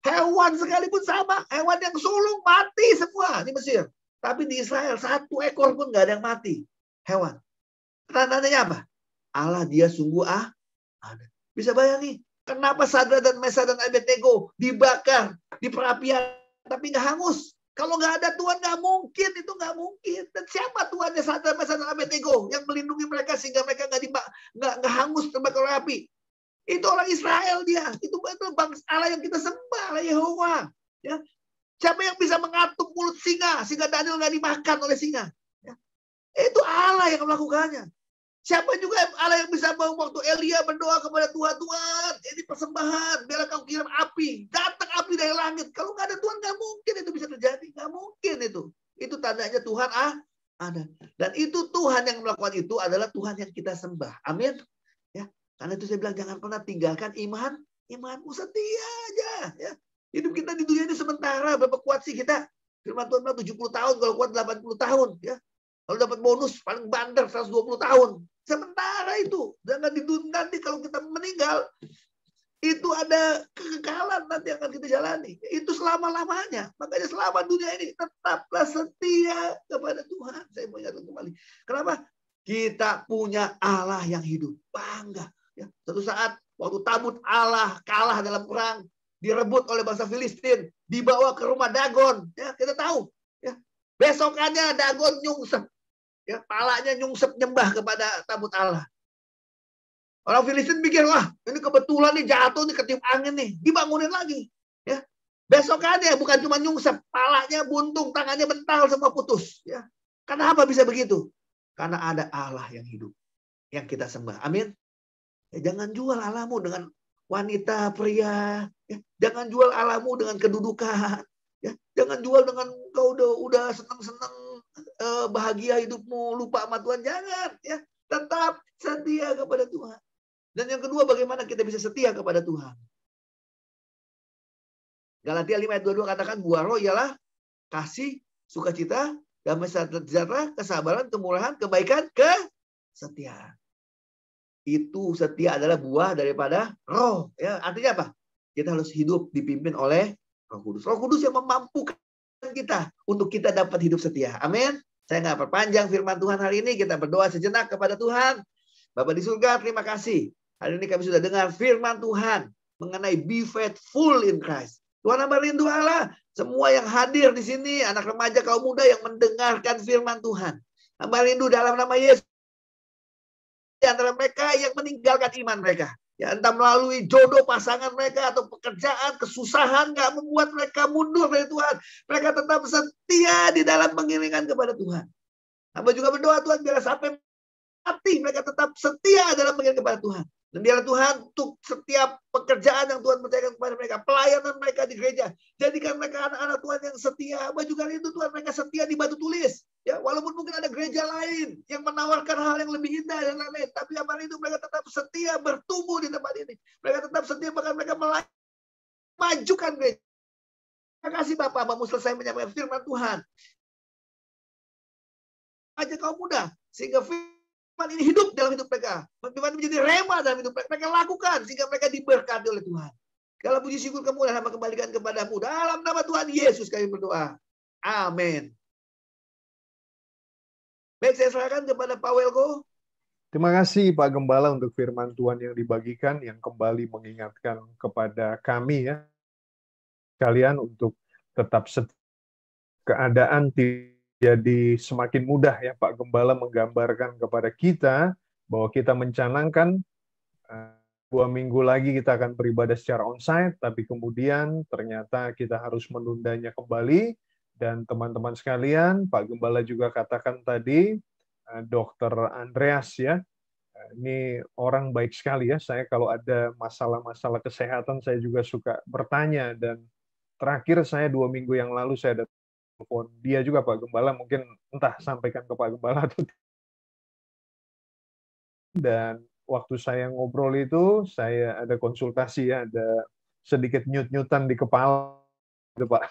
Hewan sekalipun sama. Hewan yang sulung mati semua di Mesir. Tapi di Israel 1 ekor pun nggak ada yang mati. Hewan. Tandanya apa? Allah dia sungguh ada. Bisa bayangin. Kenapa Sadrak dan Mesak dan Abednego dibakar di perapian tapi nggak hangus? Kalau nggak ada Tuhan nggak mungkin, itu nggak mungkin. Dan siapa Tuhannya Sadrak, Mesak dan Abednego yang melindungi mereka sehingga mereka nggak hangus terbakar oleh api? Itu orang Israel dia. Itu bangsa Allah yang kita sembah, Allah Yehova. Ya. Siapa yang bisa mengatuk mulut singa sehingga Daniel nggak dimakan oleh singa? Ya. Itu Allah yang melakukannya. Siapa juga Allah yang bisa waktu Elia berdoa kepada Tuhan, ini persembahan, biar kau kirim api, datang api dari langit. Kalau nggak ada Tuhan nggak mungkin itu bisa terjadi, nggak mungkin itu. Itu tandanya Tuhan ada. Dan itu Tuhan yang melakukan itu adalah Tuhan yang kita sembah. Amin. Ya, karena itu saya bilang jangan pernah tinggalkan imanmu setia aja. Ya, hidup kita di dunia ini sementara. Berapa kuat sih kita? Firman Tuhan bilang 70 tahun, kalau kuat 80 tahun. Ya, kalau dapat bonus paling bandar 120 tahun. Sementara itu. Jangan nanti kalau kita meninggal, itu ada kekekalan nanti akan kita jalani. Itu selama-lamanya. Makanya selama dunia ini tetaplah setia kepada Tuhan. Saya mau ingatkan kembali. Kenapa? Kita punya Allah yang hidup. Bangga. Ya. Suatu saat waktu tabut Allah kalah dalam perang, direbut oleh bangsa Filistin, dibawa ke rumah Dagon. Ya, kita tahu. Ya. Besokannya Dagon nyungsep. Ya, palanya nyungsep nyembah kepada tabut Allah. Orang Filistin pikir, wah ini kebetulan nih jatuh nih ketiup angin nih. Dibangunin lagi. Ya. Besokannya bukan cuma nyungsep. Palanya buntung, tangannya bental, semua putus. Ya. Kenapa bisa begitu? Karena ada Allah yang hidup. Yang kita sembah. Amin. Ya, jangan jual Allahmu dengan wanita, pria. Ya. Jangan jual Allahmu dengan kedudukan. Ya. Jangan jual dengan kau udah senang-senang bahagia hidupmu, lupa sama Tuhan. Jangan. Ya. Tetap setia kepada Tuhan. Dan yang kedua, bagaimana kita bisa setia kepada Tuhan. Galatia 5 ayat 22 katakan, buah roh ialah kasih, sukacita, damai sejahtera, kesabaran, kemurahan, kebaikan, kesetiaan. Itu setia adalah buah daripada roh. Ya, artinya apa? Kita harus hidup dipimpin oleh Roh Kudus. Roh Kudus yang memampukan kita untuk kita dapat hidup setia. Amin. Saya nggak perpanjang firman Tuhan hari ini. Kita berdoa sejenak kepada Tuhan. Bapa di surga, terima kasih. Hari ini kami sudah dengar firman Tuhan mengenai be faithful in Christ. Tuhan hamba rindu Allah. Semua yang hadir di sini, anak remaja, kaum muda yang mendengarkan firman Tuhan. Hamba rindu dalam nama Yesus. Di antara mereka yang meninggalkan iman mereka. Ya, entah melalui jodoh pasangan mereka atau pekerjaan, kesusahan nggak membuat mereka mundur dari Tuhan. Mereka tetap setia di dalam pengiringan kepada Tuhan. Hamba juga berdoa Tuhan biar sampai mati mereka tetap setia dalam pengiringan kepada Tuhan. Dan biarlah Tuhan untuk setiap pekerjaan yang Tuhan percayakan kepada mereka, pelayanan mereka di gereja, jadikan mereka anak-anak Tuhan yang setia. Hamba juga rindu Tuhan mereka setia di batu tulis. Ya, walaupun mungkin ada gereja lain yang menawarkan hal yang lebih indah dan lain-lain, tapi hamba rindu mereka tetap setia bertumbuh di tempat ini. Mereka tetap setia bahkan mereka majukan gereja. Terima kasih Bapak, Bapak selesai menyampaikan firman Tuhan. Aja kaum muda sehingga firman ini hidup dalam hidup mereka. Firman menjadi rema dalam hidup mereka. Mereka lakukan sehingga mereka diberkati oleh Tuhan. Kalau puji syukur kemuliaan hamba kembalikan kepadamu. Dalam nama Tuhan Yesus kami berdoa. Amin. Baik, saya serahkan kepada Pak Welko. Terima kasih Pak Gembala untuk firman Tuhan yang dibagikan, yang kembali mengingatkan kepada kami ya, kalian untuk tetap setia. Keadaan jadi semakin mudah ya Pak Gembala menggambarkan kepada kita bahwa kita mencanangkan 2 minggu lagi kita akan beribadah secara onsite, tapi kemudian ternyata kita harus menundanya kembali. Dan teman-teman sekalian, Pak Gembala juga katakan tadi, Dr. Andreas ya, ini orang baik sekali ya. Saya kalau ada masalah-masalah kesehatan, saya juga suka bertanya. Dan terakhir saya 2 minggu yang lalu saya ada telepon dia juga Pak Gembala, mungkin entah sampaikan ke Pak Gembala atau tidak. Dan waktu saya ngobrol itu, saya ada konsultasi ya, ada sedikit nyut-nyutan di kepala, gitu, Pak.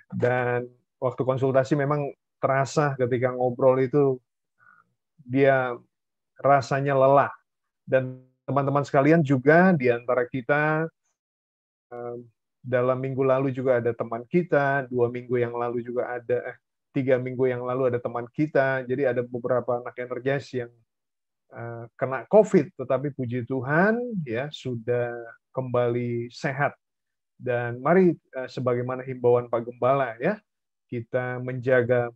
Dan waktu konsultasi memang terasa ketika ngobrol itu dia rasanya lelah. Dan teman-teman sekalian juga di antara kita Dalam minggu lalu juga ada teman kita, 2 minggu yang lalu juga ada, 3 minggu yang lalu ada teman kita. Jadi ada beberapa anak Energize yang kena COVID, tetapi puji Tuhan ya sudah kembali sehat. Dan mari sebagaimana himbauan Pak Gembala ya, kita menjaga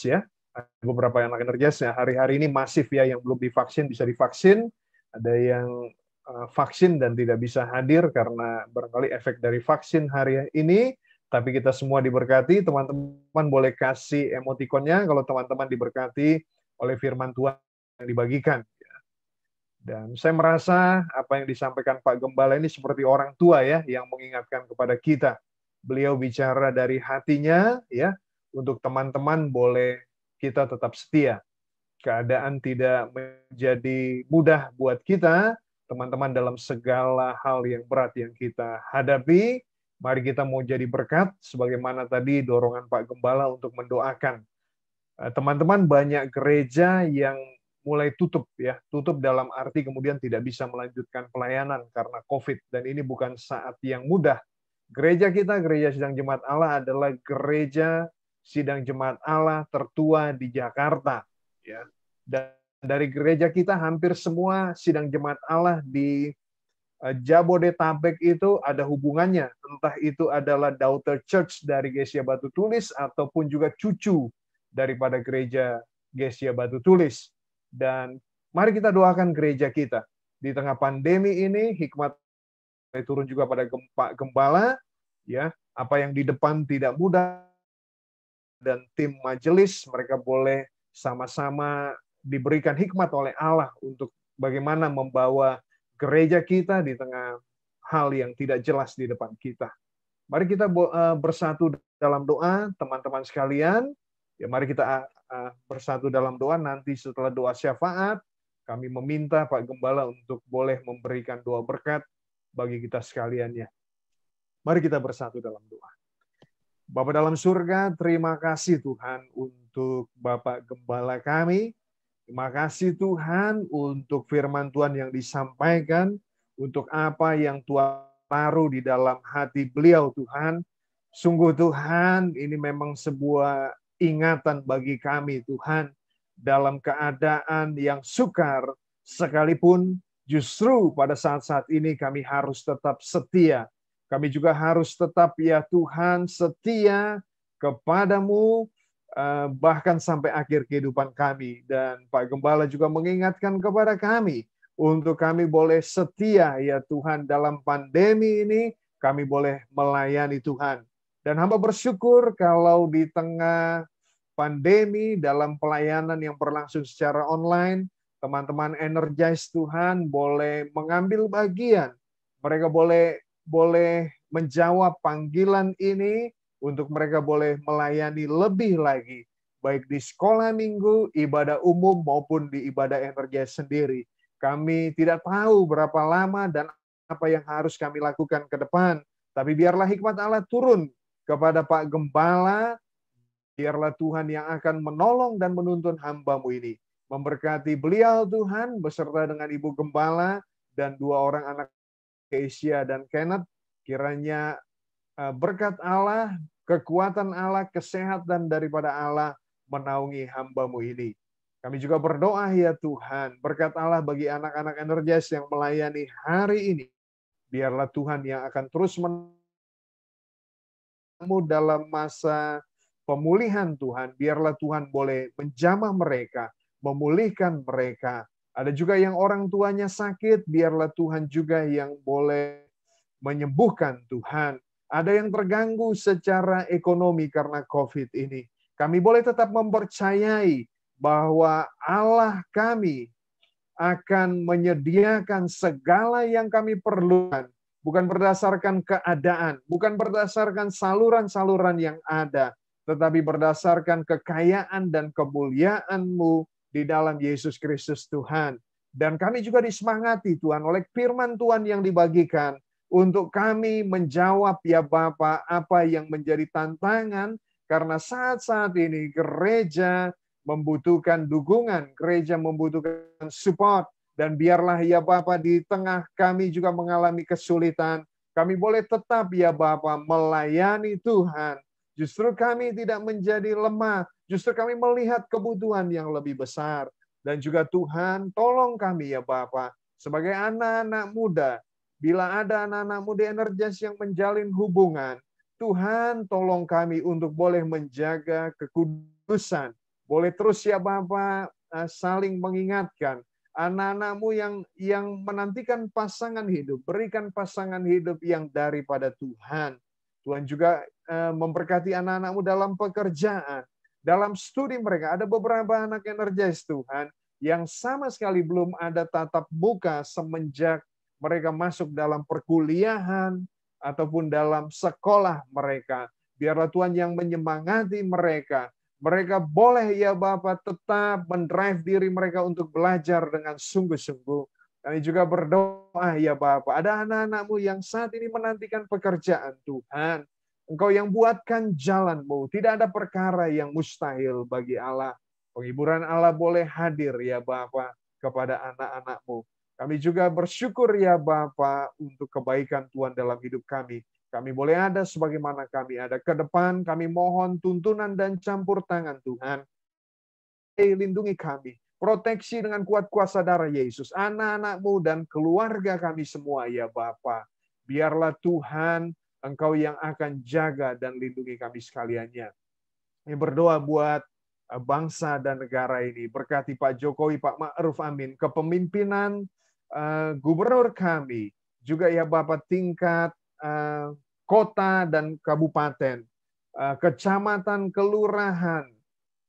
ya. Ada beberapa anak Energize ya, hari-hari ini masif ya, yang belum divaksin bisa divaksin, ada yang vaksin dan tidak bisa hadir karena barangkali efek dari vaksin hari ini. Tapi kita semua diberkati. Teman-teman boleh kasih emotikonnya kalau teman-teman diberkati oleh firman Tuhan yang dibagikan. Dan saya merasa apa yang disampaikan Pak Gembala ini seperti orang tua ya, yang mengingatkan kepada kita. Beliau bicara dari hatinya ya, untuk teman-teman boleh kita tetap setia. Keadaan tidak menjadi mudah buat kita, teman-teman, dalam segala hal yang berat yang kita hadapi. Mari kita mau jadi berkat, sebagaimana tadi dorongan Pak Gembala untuk mendoakan. Teman-teman, banyak gereja yang mulai tutup ya, tutup dalam arti kemudian tidak bisa melanjutkan pelayanan karena COVID, dan ini bukan saat yang mudah. Gereja kita, Gereja Sidang Jemaat Allah, adalah gereja Sidang Jemaat Allah tertua di Jakarta ya. Dan dari gereja kita hampir semua sidang jemaat Allah di Jabodetabek itu ada hubungannya, entah itu adalah daughter church dari Gereja Batu Tulis ataupun juga cucu daripada gereja Gereja Batu Tulis. Dan mari kita doakan gereja kita di tengah pandemi ini, hikmat turun juga pada Pak Gembala ya, apa yang di depan tidak mudah, dan tim majelis mereka boleh sama-sama diberikan hikmat oleh Allah untuk bagaimana membawa gereja kita di tengah hal yang tidak jelas di depan kita. Mari kita bersatu dalam doa, teman-teman sekalian. Ya, mari kita bersatu dalam doa. Nanti setelah doa syafaat, kami meminta Pak Gembala untuk boleh memberikan doa berkat bagi kita sekalian ya. Mari kita bersatu dalam doa. Bapa dalam surga, terima kasih Tuhan untuk Bapak Gembala kami. Terima kasih Tuhan untuk firman Tuhan yang disampaikan, untuk apa yang Tuhan taruh di dalam hati beliau Tuhan. Sungguh Tuhan, ini memang sebuah ingatan bagi kami Tuhan. Dalam keadaan yang sukar, sekalipun justru pada saat-saat ini kami harus tetap setia. Kami juga harus tetap ya Tuhan setia kepadamu bahkan sampai akhir kehidupan kami. Dan Pak Gembala juga mengingatkan kepada kami untuk kami boleh setia ya Tuhan dalam pandemi ini, kami boleh melayani Tuhan. Dan hamba bersyukur kalau di tengah pandemi dalam pelayanan yang berlangsung secara online, teman-teman Energize Tuhan boleh mengambil bagian. Mereka boleh menjawab panggilan ini untuk mereka boleh melayani lebih lagi, baik di sekolah minggu, ibadah umum, maupun di ibadah Energize sendiri. Kami tidak tahu berapa lama dan apa yang harus kami lakukan ke depan, tapi biarlah hikmat Allah turun kepada Pak Gembala, biarlah Tuhan yang akan menolong dan menuntun hamba-Mu ini. Memberkati beliau Tuhan, beserta dengan Ibu Gembala dan 2 orang anak Keisha dan Kenneth, kiranya berkat Allah, kekuatan Allah, kesehatan daripada Allah menaungi hamba-Mu ini. Kami juga berdoa ya Tuhan, berkat Allah bagi anak-anak Energize yang melayani hari ini. Biarlah Tuhan yang akan terus dalam masa pemulihan Tuhan. Biarlah Tuhan boleh menjamah mereka, memulihkan mereka. Ada juga yang orang tuanya sakit, biarlah Tuhan juga yang boleh menyembuhkan Tuhan. Ada yang terganggu secara ekonomi karena COVID ini. Kami boleh tetap mempercayai bahwa Allah kami akan menyediakan segala yang kami perlukan. Bukan berdasarkan keadaan, bukan berdasarkan saluran-saluran yang ada, tetapi berdasarkan kekayaan dan kemuliaan-Mu di dalam Yesus Kristus Tuhan. Dan kami juga disemangati Tuhan oleh firman Tuhan yang dibagikan untuk kami menjawab ya Bapa apa yang menjadi tantangan, karena saat-saat ini gereja membutuhkan dukungan, gereja membutuhkan support, dan biarlah ya Bapa di tengah kami juga mengalami kesulitan, Kami boleh tetap ya Bapa melayani Tuhan. Justru kami tidak menjadi lemah. Justru kami melihat kebutuhan yang lebih besar. Dan juga Tuhan, tolong kami ya Bapa, sebagai anak-anak muda, bila ada anak-anak muda energis yang menjalin hubungan, Tuhan tolong kami untuk boleh menjaga kekudusan. Boleh terus ya Bapa saling mengingatkan anak-anakmu yang menantikan pasangan hidup, berikan pasangan hidup yang daripada Tuhan. Tuhan juga memberkati anak-anakmu dalam pekerjaan, dalam studi mereka. Ada beberapa anak energis Tuhan yang sama sekali belum ada tatap muka semenjak mereka masuk dalam perkuliahan ataupun dalam sekolah mereka. Biarlah Tuhan yang menyemangati mereka. Mereka boleh ya Bapak tetap mendrive diri mereka untuk belajar dengan sungguh-sungguh. Kami juga berdoa ya Bapak, ada anak-anakmu yang saat ini menantikan pekerjaan Tuhan. Engkau yang buatkan jalanmu, tidak ada perkara yang mustahil bagi Allah. Penghiburan Allah boleh hadir ya Bapak kepada anak-anakmu. Kami juga bersyukur ya Bapa untuk kebaikan Tuhan dalam hidup kami. Kami boleh ada sebagaimana kami ada ke depan. Kami mohon tuntunan dan campur tangan Tuhan. Lindungi kami. Proteksi dengan kuat kuasa darah Yesus. Anak-anakmu dan keluarga kami semua ya Bapa. Biarlah Tuhan Engkau yang akan jaga dan lindungi kami sekaliannya. Kami berdoa buat bangsa dan negara ini. Berkati Pak Jokowi, Pak Ma'ruf Amin. Kepemimpinan gubernur kami, juga ya Bapak tingkat kota dan kabupaten, kecamatan, kelurahan,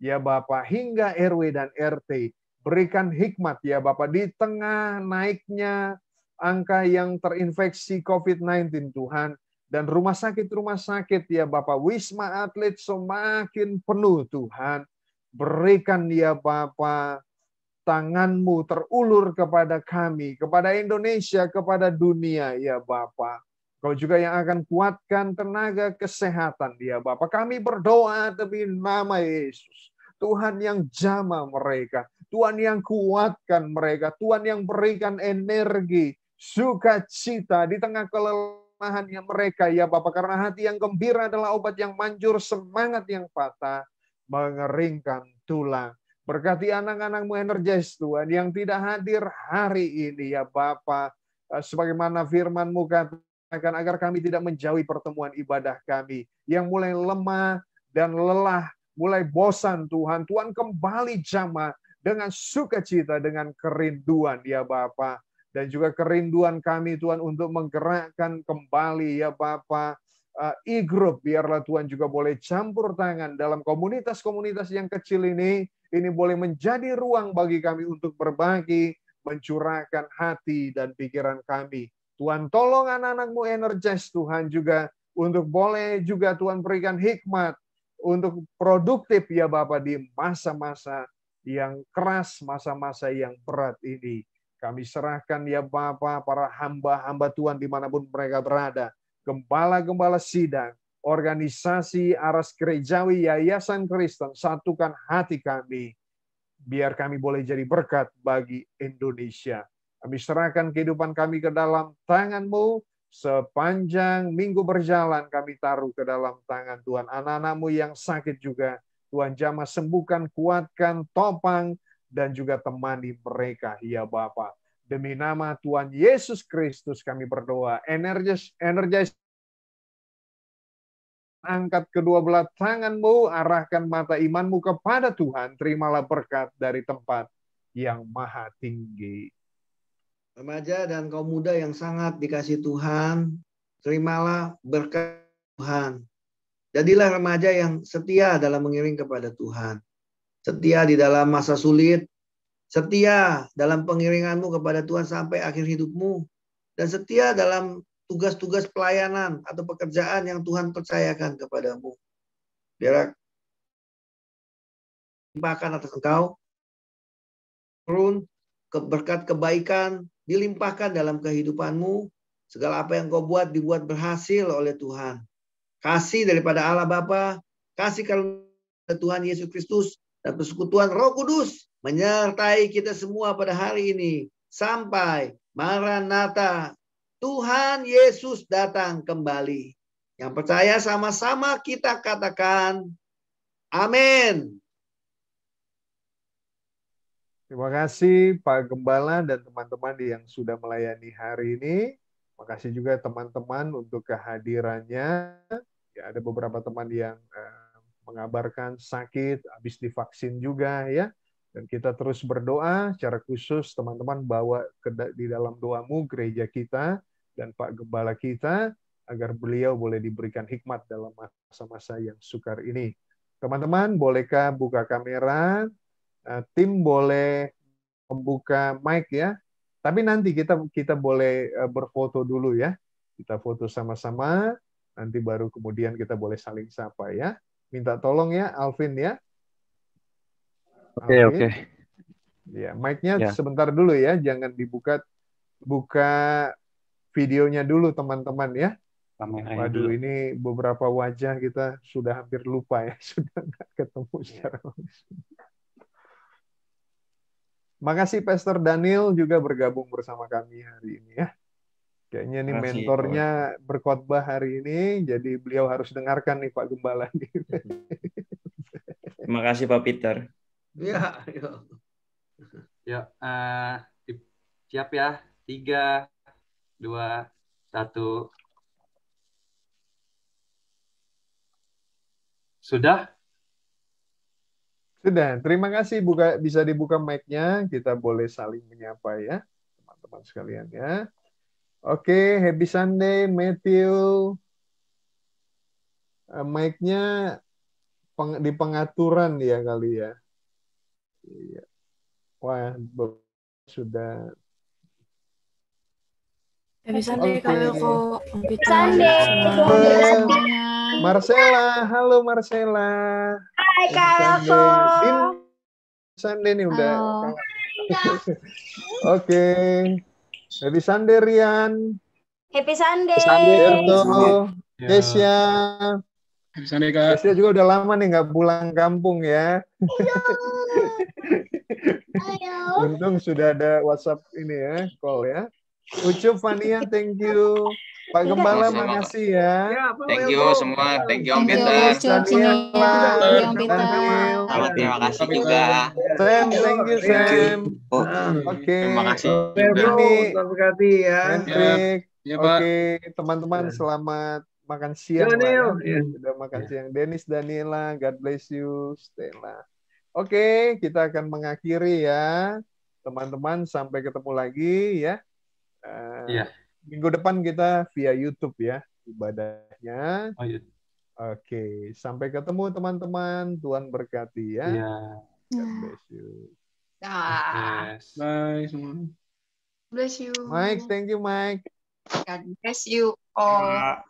ya Bapak hingga RW dan RT, berikan hikmat ya Bapak di tengah naiknya angka yang terinfeksi COVID-19 Tuhan, dan rumah sakit ya Bapak, Wisma Atlet semakin penuh Tuhan, berikan ya Bapak tangan-Mu terulur kepada kami, kepada Indonesia, kepada dunia, ya Bapa. Kau juga yang akan kuatkan tenaga kesehatan, ya Bapa. Kami berdoa demi nama Yesus. Tuhan yang jamah mereka, Tuhan yang kuatkan mereka, Tuhan yang berikan energi, sukacita di tengah kelelahannya mereka, ya Bapa. Karena hati yang gembira adalah obat yang manjur, semangat yang patah mengeringkan tulang. Berkati anak-anak-Mu energis Tuhan yang tidak hadir hari ini ya Bapa. Sebagaimana firman-Mu katakan agar kami tidak menjauhi pertemuan ibadah kami. Yang mulai lemah dan lelah, mulai bosan Tuhan. Tuhan kembali jamah dengan sukacita, dengan kerinduan ya Bapa. Dan juga kerinduan kami Tuhan untuk menggerakkan kembali ya Bapa. E-group, biarlah Tuhan juga boleh campur tangan dalam komunitas-komunitas yang kecil ini. Ini boleh menjadi ruang bagi kami untuk berbagi, mencurahkan hati dan pikiran kami. Tuhan tolong anak-anak-Mu energis Tuhan juga untuk boleh juga Tuhan berikan hikmat untuk produktif ya Bapak di masa-masa yang keras, masa-masa yang berat ini. Kami serahkan ya Bapak para hamba-hamba Tuhan dimanapun mereka berada. Gembala-gembala sidang, organisasi Aras Gerejawi, Yayasan Kristen, satukan hati kami, biar kami boleh jadi berkat bagi Indonesia. Kami serahkan kehidupan kami ke dalam tangan-Mu, sepanjang minggu berjalan kami taruh ke dalam tangan Tuhan. Anak-anak-Mu yang sakit juga, Tuhan jamah sembuhkan, kuatkan, topang, dan juga temani mereka, ya Bapa. Demi nama Tuhan Yesus Kristus kami berdoa. Energis, angkat kedua belah tangan-Mu, arahkan mata iman-Mu kepada Tuhan. Terimalah berkat dari tempat yang maha tinggi. Remaja dan kaum muda yang sangat dikasih Tuhan, terimalah berkat Tuhan. Jadilah remaja yang setia dalam mengiring kepada Tuhan. Setia di dalam masa sulit, setia dalam pengiringanmu kepada Tuhan sampai akhir hidupmu, dan setia dalam tugas-tugas pelayanan atau pekerjaan yang Tuhan percayakan kepadamu. Biar limpahkan atas engkau, turun berkat kebaikan, dilimpahkan dalam kehidupanmu, segala apa yang kau buat dibuat berhasil oleh Tuhan. Kasih daripada Allah Bapa, kasih karunia Tuhan Yesus Kristus, dan persekutuan Roh Kudus menyertai kita semua pada hari ini sampai Maranatha, Tuhan Yesus datang kembali. Yang percaya sama-sama kita katakan amin. Terima kasih Pak Gembala dan teman-teman yang sudah melayani hari ini. Terima kasih juga teman-teman untuk kehadirannya. Ya, ada beberapa teman yang mengabarkan sakit, habis divaksin juga ya. Dan kita terus berdoa secara khusus teman-teman bawa di dalam doamu gereja kita dan Pak Gembala kita agar beliau boleh diberikan hikmat dalam masa-masa yang sukar ini. Teman-teman bolehkah buka kamera? Tim boleh membuka mic ya. Tapi nanti kita boleh berfoto dulu ya. Kita foto sama-sama. Nanti baru kemudian kita boleh saling sapa ya. Minta tolong ya Alvin ya. Oke. Ya, mic-nya Ya. sebentar dulu ya. Jangan dibuka videonya dulu teman-teman ya. Kameranya Waduh, dulu. ini beberapa wajah kita sudah hampir lupa ya. Sudah nggak ketemu secara langsung. Makasih Pastor Daniel juga bergabung bersama kami hari ini ya. Kayaknya nih Terima kasih, mentornya berkhotbah hari ini, jadi beliau harus dengarkan nih Pak Gembala. Terima kasih Pak Peter. Ya, yuk. Yuk, siap ya. 3, 2, 1. Sudah? Sudah, terima kasih bisa dibuka mic-nya, kita boleh saling menyapa ya, teman-teman sekalian ya. Oke, happy Sunday, Matthew. Mic-nya di pengaturan ya kali ya. Iya. Wah, sudah. Happy Sunday Oke. Kak Peter. Sunday. Marcella, halo Marcella. Hai Kak Happy Elko. Sunday. Sunday nih udah. Halo. Oke. Happy Sunday Rian. Happy Sunday. Erto, Kesia. Happy Sunday Kak. Kesia juga udah lama nih nggak pulang kampung ya. Ayo. Untung sudah ada WhatsApp ini ya, call ya. Ucup, Fania, thank you. Pak Gembala, makasih ya. Thank you semua, thank you Om Thank you, Peter. Ucup, Daniela, Om Peter. Daniel. Terima kasih juga. Sam, thank you Sam. Oke. Terima kasih. Ini Tuhan berkati ya. Hendrik. Ya, Pak. Oke, teman-teman selamat makan siang. Daniel. Lah, ya. Sudah makan siang. Dennis, Daniela, God bless you, Stella. Oke, kita akan mengakhiri ya. Teman-teman, sampai ketemu lagi ya. Iya. Minggu depan kita via YouTube ya ibadahnya. Oh, iya. Oke, sampai ketemu teman-teman. Tuhan berkati ya. Iya. God bless you. Yes. Bye semua. Bless you. Mike, thank you Mike. God bless you all.